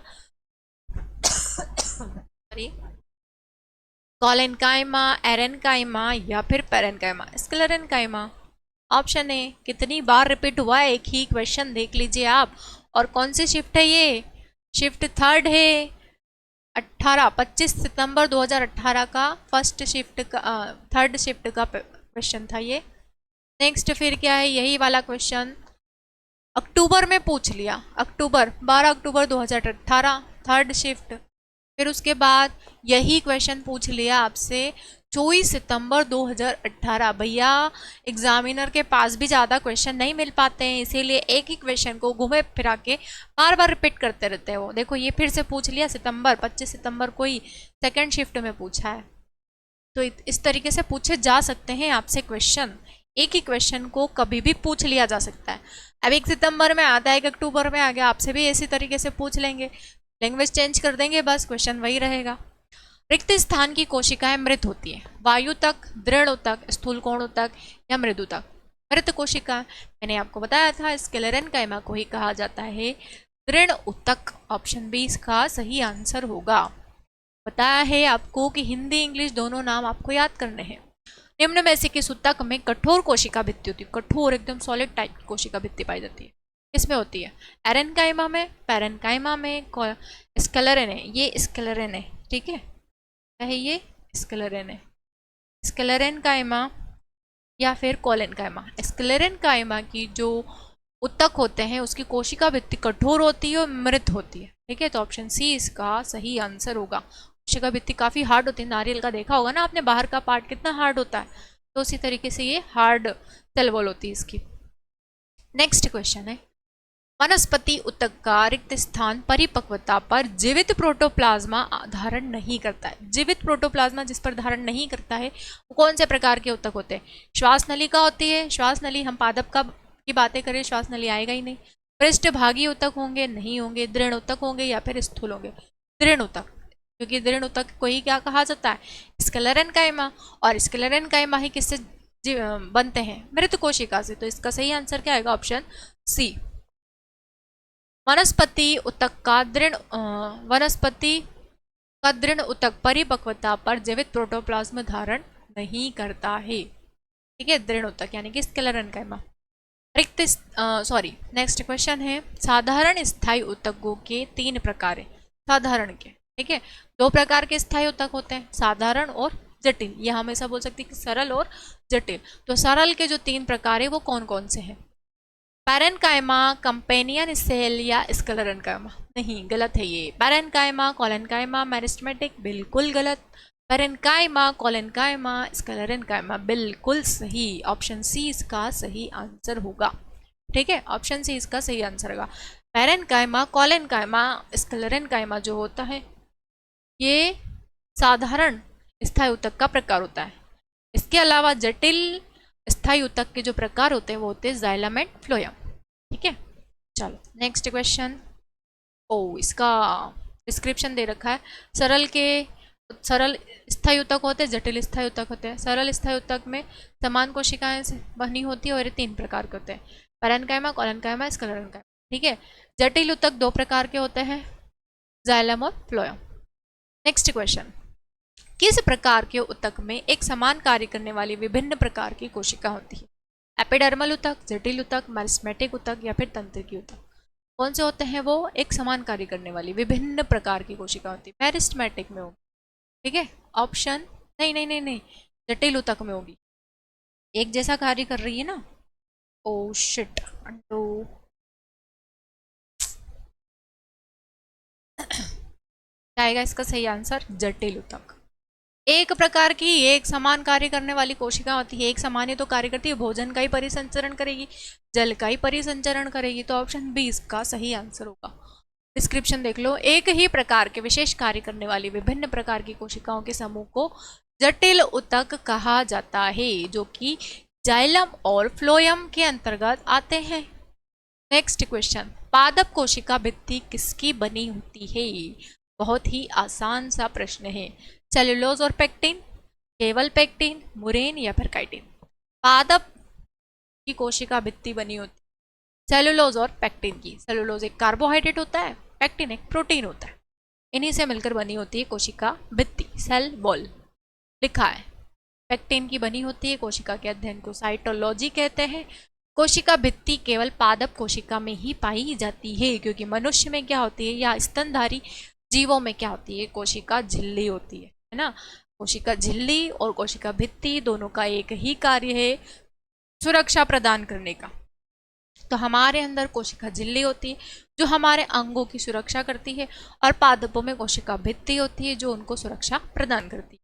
कोलेन्काइमा, एरेन्काइमा या फिर पैरेन्काइमा। Sclerenchyma, option A. कितनी बार रिपीट हुआ है एक ही क्वेश्चन, देख लीजिए आप। और कौन सी शिफ्ट है ये, शिफ्ट थर्ड है 25 सितंबर 2018 का फर्स्ट शिफ्ट का थर्ड शिफ्ट का क्वेश्चन था ये। नेक्स्ट फिर क्या है, यही वाला क्वेश्चन अक्टूबर में पूछ लिया, अक्टूबर 12 अक्टूबर 2018 थर्ड शिफ्ट। फिर उसके बाद यही क्वेश्चन पूछ लिया आपसे 24 सितंबर 2018। भैया एग्जामिनर के पास भी ज़्यादा क्वेश्चन नहीं मिल पाते हैं, इसीलिए एक ही क्वेश्चन को घुमे फिरा के बार बार रिपीट करते रहते हैं वो। देखो ये फिर से पूछ लिया सितंबर, 25 सितंबर को ही सेकेंड शिफ्ट में पूछा है। तो इस तरीके से पूछे जा सकते हैं आपसे क्वेश्चन, एक ही क्वेश्चन को कभी भी पूछ लिया जा सकता है। अब 1 सितंबर में आता है, 1 अक्टूबर में आ गया, आपसे भी इसी तरीके से पूछ लेंगे, लैंग्वेज चेंज कर देंगे, बस क्वेश्चन वही रहेगा। रिक्त स्थान की कोशिकाएं मृत होती है, वायु तक, दृढ़ तक, स्थूल कोण तक या मृदु तक। मृत कोशिका मैंने आपको बताया था स्क्लेरेन्काइमा को ही कहा जाता है दृढ़ उत्तक। ऑप्शन बी इसका सही आंसर होगा। बताया है आपको कि हिंदी इंग्लिश दोनों नाम आपको याद करने हैं। निम्न में से किस उत्तक में कठोर कोशिका भित्ति होती है, कठोर एकदम सॉलिड टाइप की कोशिका भित्ति पाई जाती है, किसमें होती है, एरेन्काइमा में, पैरेन्काइमा में, स्क्लेरेन है, ये स्क्लेरेन है, ठीक है, क्या है ये स्क्लेरेन है, स्क्लेरेन्काइमा या फिर कोलेन्काइमा। स्क्लेरेन्काइमा की जो उत्तक होते हैं उसकी कोशिका भित्ति कठोर होती है और मृत होती है, ठीक है, तो ऑप्शन सी इसका सही आंसर होगा। कोशिका भित्ति काफी हार्ड होती है, नारियल का देखा होगा ना आपने, बाहर का पार्ट कितना हार्ड होता है, तो उसी तरीके से ये हार्ड सेल वॉल होती है इसकी। नेक्स्ट क्वेश्चन है वनस्पति उत्तक का रिक्त स्थान परिपक्वता पर जीवित प्रोटोप्लाज्मा धारण नहीं करता है। जीवित प्रोटोप्लाज्मा जिस पर धारण नहीं करता है वो कौन से प्रकार के उत्तक होते हैं, श्वास नली का होती है, श्वास नली हम पादप का की बातें करें श्वास नली आएगा ही नहीं। पृष्ठभागी उत्तक होंगे, नहीं होंगे, दृढ़ उत्तक होंगे या फिर स्थूल होंगे, दृढ़ उत्तक, क्योंकि दृढ़ उत्तक को ही क्या कहा जाता है, स्क्लेरेन्काइमा, और स्क्लेरेन्काइमा ही किससे बनते हैं, मृत कोशिका से, तो इसका सही आंसर क्या आएगा, ऑप्शन सी। वनस्पति उत्तक का दृढ़ उत्तक परिपक्वता पर जीवित प्रोटोप्लाज्म धारण नहीं करता है, ठीक है, दृढ़ उत्तक यानी कि स्क्लेरेन्काइमा। रिक्त नेक्स्ट क्वेश्चन है साधारण स्थायी उत्तकों के 3 प्रकार है, साधारण के, ठीक है, 2 प्रकार के स्थायी उत्तक होते हैं, साधारण और जटिल, ये हमेशा बोल सकते हैं कि सरल और जटिल। तो सरल के जो 3 प्रकार है वो कौन कौन से हैं, पैरेन्काइमा, कंपेनियन सेल या स्क्लेरेन्काइमा, नहीं गलत है ये, पैरेन्काइमा, कोलेन्काइमा, मेरिस्टेमेटिक, बिल्कुल गलत, पैरेन्काइमा, कोलेन्काइमा, स्क्लेरेन्काइमा, बिल्कुल सही, ऑप्शन सी इसका सही आंसर होगा, ठीक है, ऑप्शन सी इसका सही आंसर होगा। पैरेन्काइमा, कोलेन्काइमा, स्क्लेरेन्काइमा जो होता है ये साधारण स्थायी उत्तक का प्रकार होता है। इसके अलावा जटिल स्थायी उत्तक के जो प्रकार होते हैं वो होते हैं जाइलम एंड फ्लोएम, ठीक है। चलो नेक्स्ट क्वेश्चन, इसका डिस्क्रिप्शन दे रखा है, सरल स्थायी उत्तक होते हैं, जटिल स्थायी उत्तक होते हैं। सरल स्थायी उत्तक में समान कोशिकाएं से बनी होती है और ये 3 प्रकार के होते हैं, पैरेन्काइमा, कोलेन्काइमा, स्क्लेरेन्काइमा, ठीक है। जटिल उत्तक 2 प्रकार के होते हैं, जाइलम और फ्लोएम। नेक्स्ट क्वेश्चन, किस प्रकार के उत्तक में एक समान कार्य करने वाली विभिन्न प्रकार की कोशिका होती है, एपिडर्मल उत्तक, जटिल उत्तक, मेरिस्टेमेटिक उत्तक या फिर तंत्रिकी उत्तक, कौन से होते हैं वो एक समान कार्य करने वाली विभिन्न प्रकार की कोशिका होती है, मेरिस्टेमेटिक में होगी, ठीक है, ऑप्शन नहीं, जटिल उत्तक में होगी, एक जैसा कार्य कर रही है ना, ओ शिट, क्या आएगा इसका सही आंसर, जटिल उत्तक। एक प्रकार की एक समान कार्य करने वाली कोशिका होती है, एक समान ही तो कार्य करती है, भोजन का ही परिसंचरण करेगी, जल का ही परिसंचरण करेगी, तो ऑप्शन बी इसका सही आंसर होगा। डिस्क्रिप्शन देख लो, एक ही प्रकार के विशेष कार्य करने वाली विभिन्न प्रकार की कोशिकाओं के समूह को जटिल उत्तक कहा जाता है, जो कि जाइलम और फ्लोएम के अंतर्गत आते हैं। नेक्स्ट क्वेश्चन, पादप कोशिका भित्ति किसकी बनी होती है, बहुत ही आसान सा प्रश्न है, सेलुलोज और पेक्टिन, केवल पेक्टिन, मुरेन या फिर काइटिन। पादप की कोशिका भित्ति बनी होती है सेलुलोज और पेक्टिन की, सेलुलोज एक कार्बोहाइड्रेट होता है, पेक्टिन एक प्रोटीन होता है, इन्हीं से मिलकर बनी होती है कोशिका भित्ति, सेल वॉल लिखा है। पेक्टिन की बनी होती है कोशिका के अध्ययन को साइटोलॉजी कहते हैं, कोशिका भित्ति केवल पादप कोशिका में ही पाई जाती है, क्योंकि मनुष्य में क्या होती है या स्तनधारी जीवों में क्या होती है, कोशिका झिल्ली होती है ना। कोशिका झिल्ली और कोशिका भित्ति दोनों का एक ही कार्य है, सुरक्षा प्रदान करने का। तो हमारे अंदर कोशिका झिल्ली होती है जो हमारे अंगों की सुरक्षा करती है, और पादपों में कोशिका भित्ति होती है जो उनको सुरक्षा प्रदान करती है।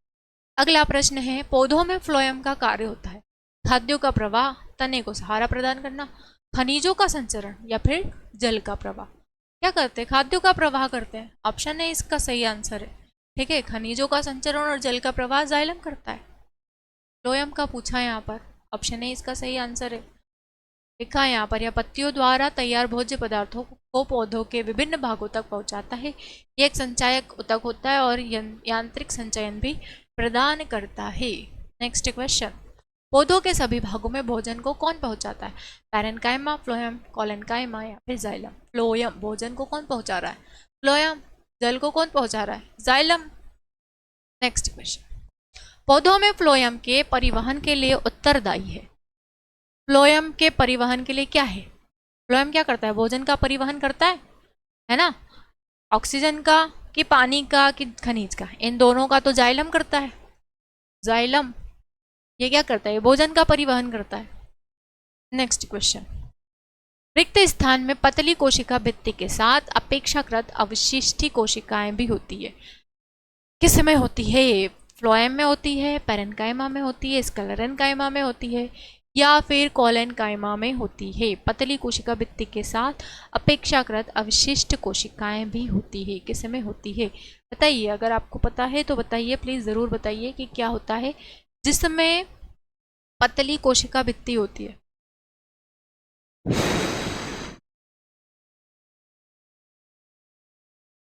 अगला प्रश्न है, पौधों में फ्लोएम का कार्य होता है खाद्यों का प्रवाह, तने को सहारा प्रदान करना, खनिजों का संचरण या फिर जल का प्रवाह। क्या करते हैं, खाद्यों का प्रवाह करते हैं। ऑप्शन है इसका सही आंसर है, ठीक है। खनिजों का संचरण और जल का प्रवाह जाइलम करता है। फ्लोएम का पूछा है यहाँ पर, ऑप्शन है इसका सही आंसर है। लिखा है यहाँ पर, यह पत्तियों द्वारा तैयार भोज्य पदार्थों को पौधों के विभिन्न भागों तक पहुंचाता है। यह एक संचायक ऊतक होता है और यांत्रिक संचयन भी प्रदान करता है। नेक्स्ट क्वेश्चन, पौधों के सभी भागों में भोजन को कौन पहुंचाता है, पैरेन्काइमा, फ्लोएम, कोलेन्काइमा या फिर जाइलम। फ्लोएम भोजन को कौन पहुंचा रहा है, फ्लोएम। जल को कौन पहुंचा रहा है, जाइलम। नेक्स्ट क्वेश्चन, पौधों में फ्लोएम के परिवहन के लिए उत्तरदायी है। फ्लोएम के परिवहन के लिए क्या है, फ्लोएम क्या करता है, भोजन का परिवहन करता है ना। ऑक्सीजन का कि पानी का कि खनिज का, इन दोनों का तो जाइलम करता है। जाइलम ये क्या करता है, भोजन का परिवहन करता है। नेक्स्ट क्वेश्चन, रिक्त स्थान में पतली कोशिका भित्ति के साथ अपेक्षाकृत अवशिष्टि कोशिकाएं भी होती है। किस में होती है, फ्लोएम में होती है, पैरेन्काइमा में होती है, स्क्लेरेन्काइमा में होती है या फिर कोलेन्काइमा में होती है। पतली कोशिका भित्ति के साथ अपेक्षाकृत अवशिष्ट कोशिकाएं भी होती है। किस में होती है बताइए, अगर आपको पता है तो बताइए, प्लीज जरूर बताइए कि क्या होता है जिसमें पतली कोशिका भित्ति होती है।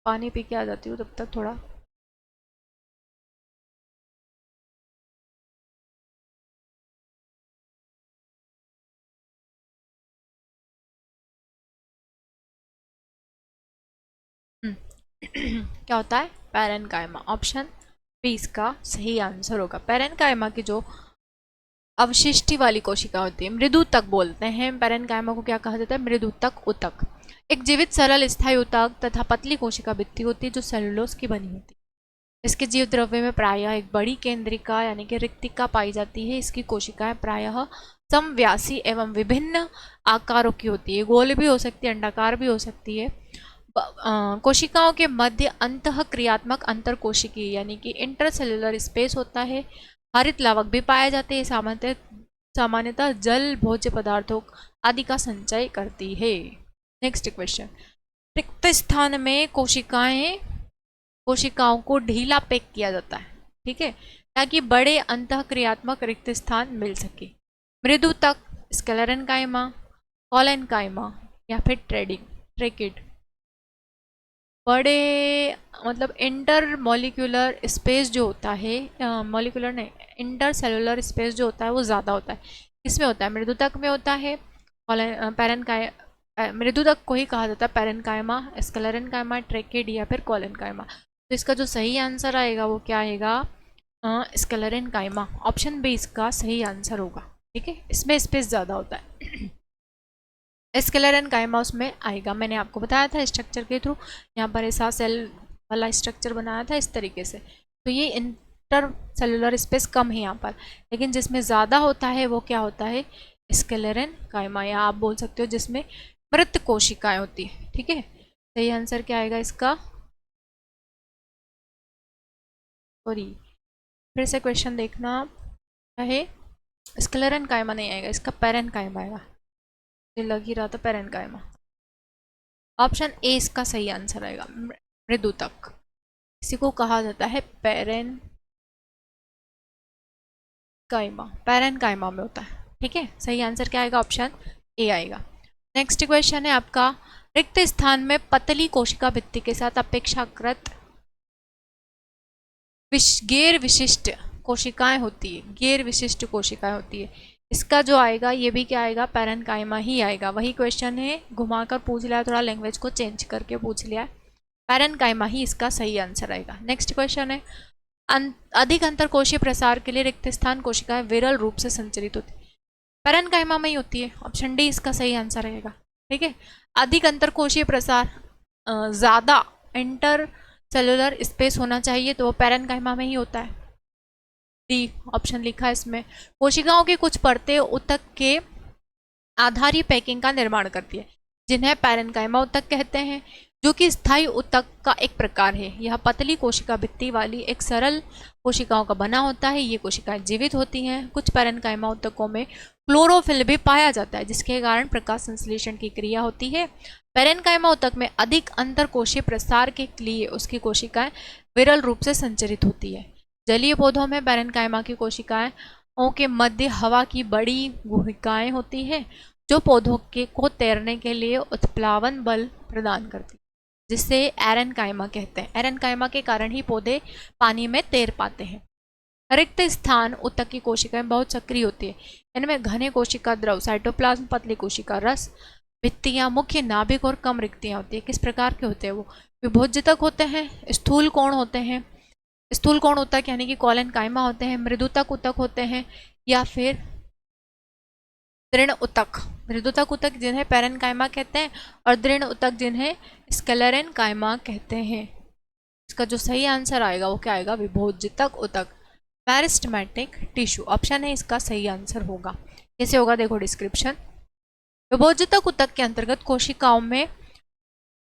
पानी पी के आ जाती हूँ तब तक थोड़ा। क्या होता है, पैरेन्काइमा। ऑप्शन बी इसका सही आंसर होगा। पैरेन्काइमा की जो अवशिष्टि वाली कोशिका होती है, मृदुतक बोलते हैं। पैरेन्काइमा को क्या कहा जाता है, मृदुतक ऊतक। एक जीवित सरल स्थायी ऊतक तथा पतली कोशिका भित्ति होती है जो सेलुलोज की बनी होती है। इसके जीव द्रव्य में प्रायः एक बड़ी केंद्रिका यानी कि रिक्तिका पाई जाती है। इसकी कोशिकाएं प्रायः समव्यासी एवं विभिन्न आकारों की होती है, गोल भी हो सकती है, अंडाकार भी हो सकती है। कोशिकाओं के मध्य अंतःक्रियात्मक अंतरकोशिकीय यानी कि इंटरसेलुलर स्पेस होता है। हरित लावक भी पाए जाते हैं। सामान्यतः जल भोज्य पदार्थों आदि का संचय करती है। नेक्स्ट क्वेश्चन, रिक्त स्थान में कोशिकाओं को ढीला पैक किया जाता है, ठीक है, ताकि बड़े अंतःक्रियात्मक रिक्त स्थान मिल सके। मृदुतक, स्क्लेरेन्काइमा, कोलेन्काइमा या फिर ट्रेकिड। बड़े मतलब इंटर मॉलिक्यूलर स्पेस जो होता है, मॉलिक्यूलर नहीं, इंटर सेलुलर स्पेस जो होता है वो ज़्यादा होता है। इसमें होता है, मृदुतक में होता है। मृदुतक को ही कहा जाता है पैरेन्काइमा, स्क्लेरेन्काइमा, ट्रेकिड या फिर कोलेन्काइमा। तो इसका जो सही आंसर आएगा वो क्या आएगा, स्क्लेरेन्काइमा। ऑप्शन बी इसका सही आंसर होगा, ठीक है। इसमें स्पेस ज़्यादा होता है। स्क्लेरेन्काइमा उसमें आएगा, मैंने आपको बताया था स्ट्रक्चर के थ्रू। यहाँ पर ऐसा सेल वाला स्ट्रक्चर बनाया था इस तरीके से। तो ये इंटर सेलुलर स्पेस कम है यहाँ पर, लेकिन जिसमें ज़्यादा होता है वो क्या होता है, स्क्लेरेन्काइमा, या आप बोल सकते हो जिसमें मृत कोशिकाएं होती है, ठीक है। सही आंसर क्या आएगा इसका, सॉरी फिर से क्वेश्चन देखना है, स्क्लेरेन्काइमा नहीं आएगा, इसका पैरेन्काइमा आएगा। लग ही रहा था पैरेन्काइमा। ऑप्शन ए इसका सही आंसर आएगा, मृदुतक। इसी को कहा जाता है पैरेन्काइमा में होता है, ठीक है। सही आंसर क्या आएगा, ऑप्शन ए आएगा। नेक्स्ट क्वेश्चन है आपका, रिक्त स्थान में पतली कोशिका भित्ति के साथ अपेक्षाकृत गैर विशिष्ट कोशिकाएं होती है, गैर विशिष्ट कोशिकाएं होती है। इसका जो आएगा ये भी क्या आएगा, पैरेन्काइमा ही आएगा। वही क्वेश्चन है, घुमाकर पूछ लिया, थोड़ा लैंग्वेज को चेंज करके पूछ लिया। पैरेन्काइमा ही इसका सही आंसर आएगा। नेक्स्ट क्वेश्चन है, अधिक अंतरकोशीय प्रसार के लिए रिक्त स्थान कोशिकाएं विरल रूप से संचरित होती है। पैरेन्काइमा में ही होती है। ऑप्शन डी इसका सही आंसर रहेगा। ठीक है, अधिक अंतरकोशीय प्रसार, ज़्यादा इंटर सेलुलर स्पेस होना चाहिए, तो वो पैरेन्काइमा में ही होता है। डी ऑप्शन लिखा है इसमें। कोशिकाओं की कुछ परतें ऊतक के आधारी पैकिंग का निर्माण करती है, जिन्हें पैरेन्काइमा ऊतक कहते हैं, जो कि स्थायी ऊतक का एक प्रकार है। यह पतली कोशिका भित्ति वाली एक सरल कोशिकाओं का बना होता है। ये कोशिकाएं जीवित होती हैं। कुछ पैरेन्काइमा ऊतकों में क्लोरोफिल भी पाया जाता है, जिसके कारण प्रकाश संश्लेषण की क्रिया होती है। पैरेन्काइमा ऊतक में अधिक अंतरकोशीय प्रसार के लिए उसकी कोशिकाएं विरल रूप से संचरित होती है। जलीय पौधों में पैरेन्काइमा की कोशिकाएं के मध्य हवा की बड़ी गुहिकाएं होती है, जो पौधों को तैरने के लिए उत्प्लावन बल प्रदान करती है, जिसे एरेन्काइमा कहते हैं। एरेन्काइमा के कारण ही पौधे पानी में तैर पाते हैं। रिक्त स्थान ऊतक की कोशिकाएं बहुत सक्रिय होती है। इनमें घने कोशिका द्रव, साइटोप्लाज्म, पतली कोशिका रस, भित्तियां, मुख्य नाभिक और कम रिक्तियां होती है। किस प्रकार के होते हैं वो? विभोज्यतक होते हैं, स्थूल कोण होते हैं, स्थूल कोण ऊतक यानी कि कोलेनकाइमा होते हैं, मृदुतक ऊतक होते हैं, या फिर दृढ़ ऊतक। मृदुतक ऊतक जिन्हें पैरेन्काइमा कहते हैं, और दृढ़ ऊतक जिन्हें स्क्लेरेन्काइमा कहते हैं। इसका जो सही आंसर आएगा वो क्या आएगा? विभोज्यतक ऊतक, मेरिस्टेमेटिक टिश्यू। ऑप्शन है इसका सही आंसर होगा। कैसे होगा देखो डिस्क्रिप्शन। विभोज्यतक ऊतक के अंतर्गत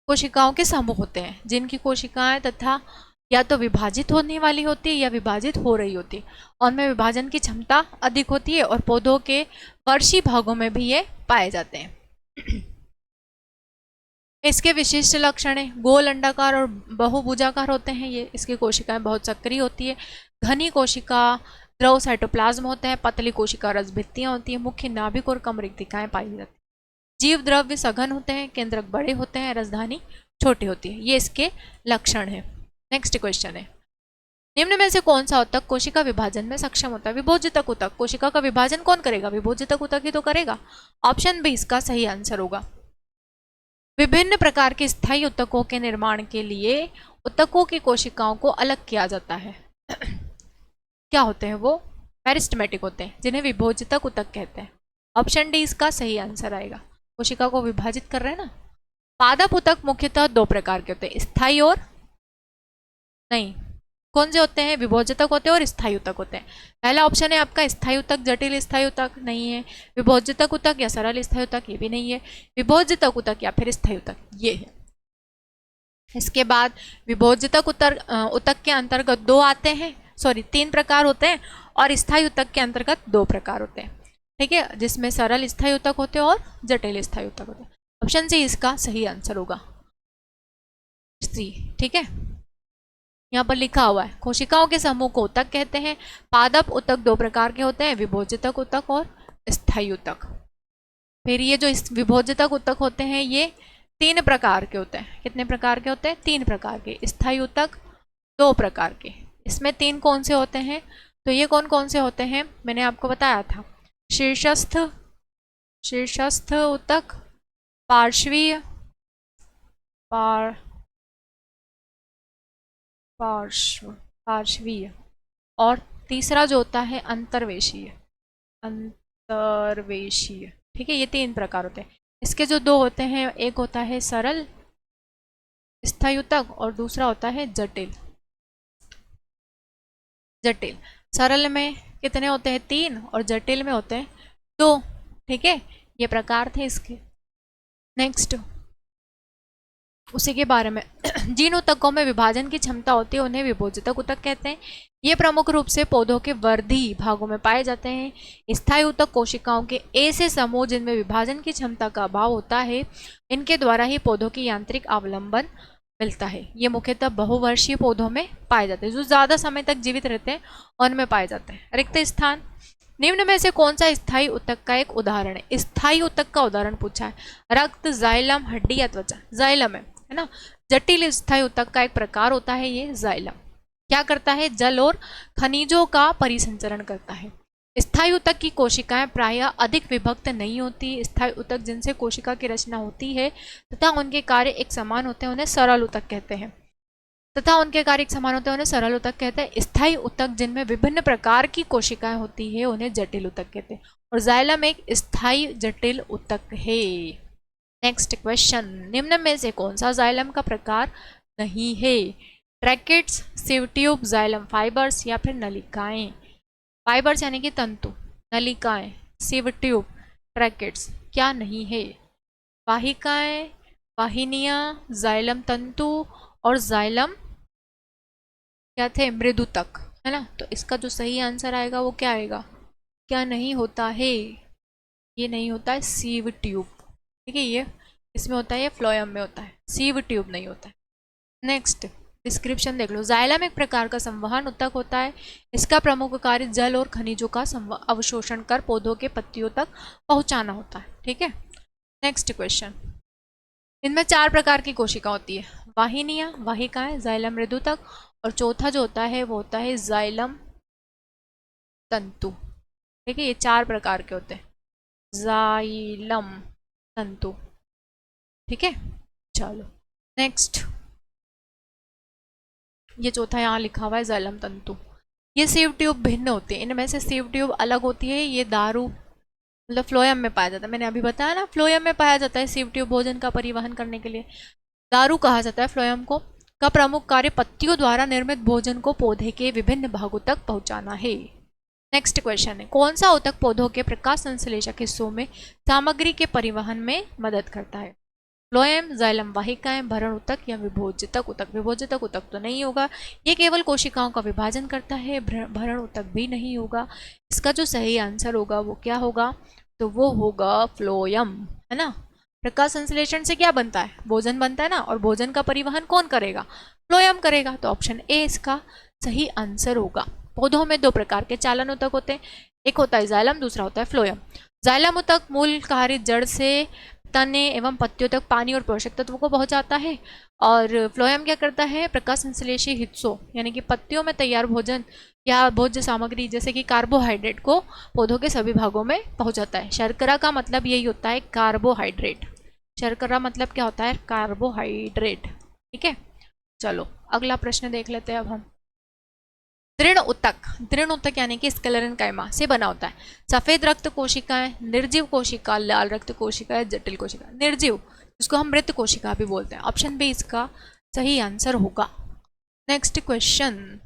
कोशिकाओं के समूह होते हैं, जिनकी कोशिकाएं तथा या तो विभाजित होने वाली होती है या विभाजित हो रही होती है, और उनमें विभाजन की क्षमता अधिक होती है, और पौधों के वर्षी भागों में भी ये पाए जाते हैं। इसके विशिष्ट लक्षण है, गोल, अंडाकार और बहुभुजाकार होते हैं ये। इसकी कोशिकाएं बहुत सक्रिय होती है। घनी कोशिका द्रव, साइटोप्लाज्म होते हैं, पतली कोशिका रस भित्तियां होती है, मुख्य नाभिक और कम रिक्तिकाएं पाई जाती है। जीव द्रव्य सघन होते हैं, केंद्रक बड़े होते हैं, राजधानी छोटी होती है। ये इसके लक्षण है। नेक्स्ट क्वेश्चन है, निम्न में से कौन सा ऊतक कोशिका विभाजन में सक्षम होता है? विभोज्यतक ऊतक। कोशिका का विभाजन कौन करेगा? विभोज्यतक ऊतक ही तो करेगा। ऑप्शन बी इसका सही आंसर होगा। विभिन्न प्रकार के स्थायी ऊतकों के निर्माण के लिए ऊतकों की कोशिकाओं को अलग किया जाता है। क्या होते हैं वो? मेरिस्टेमेटिक होते हैं, जिन्हें विभोज्यतक ऊतक कहते हैं। ऑप्शन डी इसका सही आंसर आएगा। कोशिका को विभाजित कर रहे हैं ना। पादप ऊतक मुख्यतः दो प्रकार के होते हैं, स्थायी और नहीं। कौन से होते हैं? विभोज्यतक होते हैं और स्थायी ऊतक होते हैं। पहला ऑप्शन है आपका स्थायी ऊतक, जटिल स्थायी ऊतक नहीं है। विभोज्यतक ऊतक या सरल स्थायी ऊतक, ये भी नहीं है। विभोज्यतक ऊतक या फिर स्थायी ऊतक, ये है। इसके बाद विभोज्यतक ऊतक के अंतर्गत तीन प्रकार होते हैं, और स्थायी ऊतक के अंतर्गत दो प्रकार होते हैं। ठीक है, जिसमें सरल स्थायी ऊतक होते हैं और जटिल स्थायी ऊतक होते हैं। ऑप्शन सी इसका सही आंसर होगा, सी। ठीक है, यहाँ पर लिखा हुआ है कोशिकाओं के समूह को ऊतक कहते हैं। पादप ऊतक दो प्रकार के होते हैं, विभोज्यतक ऊतक और स्थायी ऊतक। फिर ये जो विभोज्यतक ऊतक होते हैं ये तीन प्रकार के होते हैं। कितने प्रकार के होते हैं? तीन प्रकार के। स्थायी ऊतक दो प्रकार के। इसमें तीन कौन से होते हैं? तो ये कौन कौन से होते हैं मैंने आपको बताया था। शीर्षस्थ ऊतक, पार्श्वीय पार्श्वीय, और तीसरा जो होता है अंतर्वेशीय। ठीक है, ये तीन प्रकार होते हैं। इसके जो दो होते हैं, एक होता है सरल स्थायी ऊतक और दूसरा होता है जटिल। सरल में कितने होते हैं? तीन, और जटिल में होते हैं दो। ठीक है, ये प्रकार थे इसके। नेक्स्ट उसी के बारे में जिन ऊतकों में विभाजन की क्षमता होती है उन्हें विभोज्यतक ऊतक कहते हैं। ये प्रमुख रूप से पौधों के वर्धी भागों में पाए जाते हैं। स्थायी ऊतक कोशिकाओं के ऐसे समूह जिनमें विभाजन की क्षमता का अभाव होता है, इनके द्वारा ही पौधों की यांत्रिक अवलंबन मिलता है। ये मुख्यतः बहुवर्षीय पौधों में पाए जाते हैं, जो ज्यादा समय तक जीवित रहते हैं उनमें पाए जाते हैं। रिक्त स्थान, निम्न में से कौन सा स्थायी ऊतक का एक उदाहरण है? स्थायी ऊतक का उदाहरण पूछा है। रक्त, जाइलम, हड्डी या त्वचा। जाइलम है ना। जटिल स्थायी ऊतक का एक प्रकार होता है ये जाइलम। क्या करता है? जल और खनिजों का परिसंचरण करता है। स्थायी ऊतक की कोशिकाएं प्रायः अधिक विभक्त नहीं होती। स्थायी ऊतक जिनसे कोशिका की रचना होती है तथा उनके कार्य एक समान होते हैं उन्हें सरल ऊतक कहते हैं। तथा उनके कार्य समान होते हैं उन्हें सरल ऊतक कहते हैं। स्थायी ऊतक जिनमें विभिन्न प्रकार की कोशिकाएं होती है उन्हें जटिल ऊतक कहते हैं। और जाइलम एक स्थायी जटिल ऊतक है। नेक्स्ट क्वेश्चन, निम्न में से कौन सा जाइलम का प्रकार नहीं है? ट्रैकेट्स, सिव ट्यूब, जाइलम फाइबर्स या फिर नलिकाएं। फाइबर्स यानी कि तंतु, नलिकाएं, सिव ट्यूब, ट्रैकेट्स क्या नहीं है? वाहिकाएं, वाहिनियां, जाइलम तंतु और जाइलम क्या थे? मृदुतक, है ना। तो इसका जो सही आंसर आएगा वो क्या आएगा? क्या नहीं होता है? ये नहीं होता है सीव ट्यूब, ठीक है। ये इसमें होता है, ये फ्लोएम में होता है, सीव ट्यूब नहीं होता है। नेक्स्ट डिस्क्रिप्शन देख लो। जाइलम एक प्रकार का संवहन ऊतक होता है। इसका प्रमुख कार्य जल और खनिजों का अवशोषण कर पौधों के पत्तियों तक पहुंचाना होता है, ठीक है। नेक्स्ट क्वेश्चन, इनमें 4 प्रकार की कोशिका होती है, वाहिनियां, वाहिकाएं, जाइलम मृदुतक और चौथा जो होता है वो होता है जाइलम तंतु, ठीक है। ये 4 प्रकार के होते हैं, जाइलम तंतु, ठीक है। चलो नेक्स्ट, ये चौथा यहाँ लिखा हुआ है जाइलम तंतु। ये सीव ट्यूब भिन्न होती है, इनमें से सीव ट्यूब अलग होती है। ये दारू मतलब फ्लोएम में पाया जाता है, मैंने अभी बताया ना, फ्लोएम में पाया जाता है सीव ट्यूब भोजन का परिवहन करने के लिए। दारू कहा जाता है फ्लोएम को। का प्रमुख कार्य पत्तियों द्वारा निर्मित भोजन को पौधे के विभिन्न भागों तक पहुंचाना है। नेक्स्ट क्वेश्चन है, कौन सा ऊतक पौधों के प्रकाश संश्लेषक हिस्सों में सामग्री के परिवहन में मदद करता है? फ्लोएम, जाइलम वाहिकाएं, भरण ऊतक या विभोजितक ऊतक? विभोजितक ऊतक तो नहीं होगा, ये केवल कोशिकाओं का विभाजन करता है। भरण ऊतक भी नहीं होगा। इसका जो सही आंसर होगा वो क्या होगा? तो वो होगा फ्लोएम, है ना। प्रकाश संश्लेषण से क्या बनता है? भोजन बनता है ना, और भोजन का परिवहन कौन करेगा? फ्लोएम करेगा। तो ऑप्शन ए इसका सही आंसर होगा। पौधों में 2 प्रकार के चालन ऊतक होते हैं, एक होता है जाइलम, दूसरा होता है फ्लोएम। जाइलम ऊतक मूल कार्य जड़ से तने एवं पत्तियों तक पानी और पोषक तत्वों को पहुंचाता है, और फ्लोएम क्या करता है? प्रकाश संश्लेषी हिस्सों यानी कि पत्तियों में तैयार भोजन या भोज्य सामग्री जैसे कि कार्बोहाइड्रेट को पौधों के सभी भागों में पहुंचाता है। शर्करा का मतलब यही होता है, कार्बोहाइड्रेट। शर्करा मतलब क्या होता है? कार्बोहाइड्रेट, ठीक है। चलो अगला प्रश्न देख लेते हैं अब हम। दृढ़ ऊतक, दृढ़ ऊतक यानी कि स्क्लेरेन्काइमा से बना होता है। सफेद रक्त कोशिकाएं, निर्जीव कोशिका, लाल रक्त कोशिका, जटिल कोशिका। निर्जीव जिसको हम मृत कोशिका भी बोलते हैं। ऑप्शन बी इसका सही आंसर होगा। नेक्स्ट क्वेश्चन,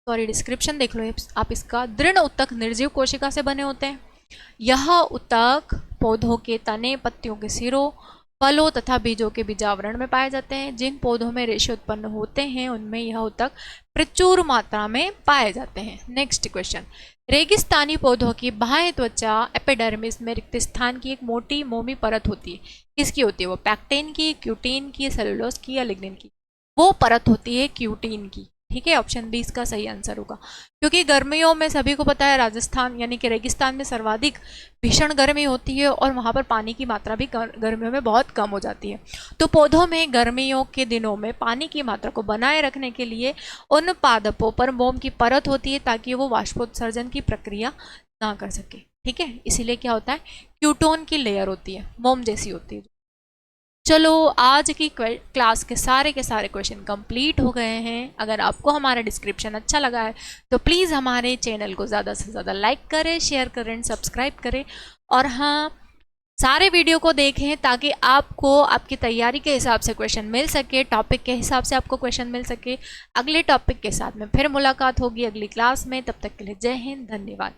सॉरी डिस्क्रिप्शन देख लो आप इसका। दृढ़ ऊतक निर्जीव कोशिका से बने होते हैं। यह ऊतक पौधों के तने, पत्तियों के सिरों, फलों तथा बीजों के बीजावरण में पाए जाते हैं। जिन पौधों में रेशे उत्पन्न होते हैं उनमें यह ऊतक प्रचुर मात्रा में पाए जाते हैं। नेक्स्ट क्वेश्चन, रेगिस्तानी पौधों की बाह्य त्वचा एपिडर्मिस में रिक्त स्थान की एक मोटी मोमी परत होती है। किसकी होती है वो? पैक्टिन की, क्यूटीन की, सेलुलोज की या लिग्निन की? वो परत होती है क्यूटीन की, ठीक है। ऑप्शन बी इसका सही आंसर होगा। क्योंकि गर्मियों में सभी को पता है राजस्थान यानी कि रेगिस्तान में सर्वाधिक भीषण गर्मी होती है और वहाँ पर पानी की मात्रा भी गर्मियों में बहुत कम हो जाती है। तो पौधों में गर्मियों के दिनों में पानी की मात्रा को बनाए रखने के लिए उन पादपों पर मोम की परत होती है ताकि वो वाष्पोत्सर्जन की प्रक्रिया ना कर सके, ठीक है। इसीलिए क्या होता है? क्यूटोन की लेयर होती है, मोम जैसी होती है। चलो आज की क्लास के सारे क्वेश्चन कंप्लीट हो गए हैं। अगर आपको हमारा डिस्क्रिप्शन अच्छा लगा है तो प्लीज़ हमारे चैनल को ज़्यादा से ज़्यादा लाइक करें, शेयर करें एंड सब्सक्राइब करें। और हाँ, सारे वीडियो को देखें ताकि आपको आपकी तैयारी के हिसाब से क्वेश्चन मिल सके, टॉपिक के हिसाब से आपको क्वेश्चन मिल सके। अगले टॉपिक के साथ में फिर मुलाकात होगी अगली क्लास में। तब तक के लिए जय हिंद, धन्यवाद।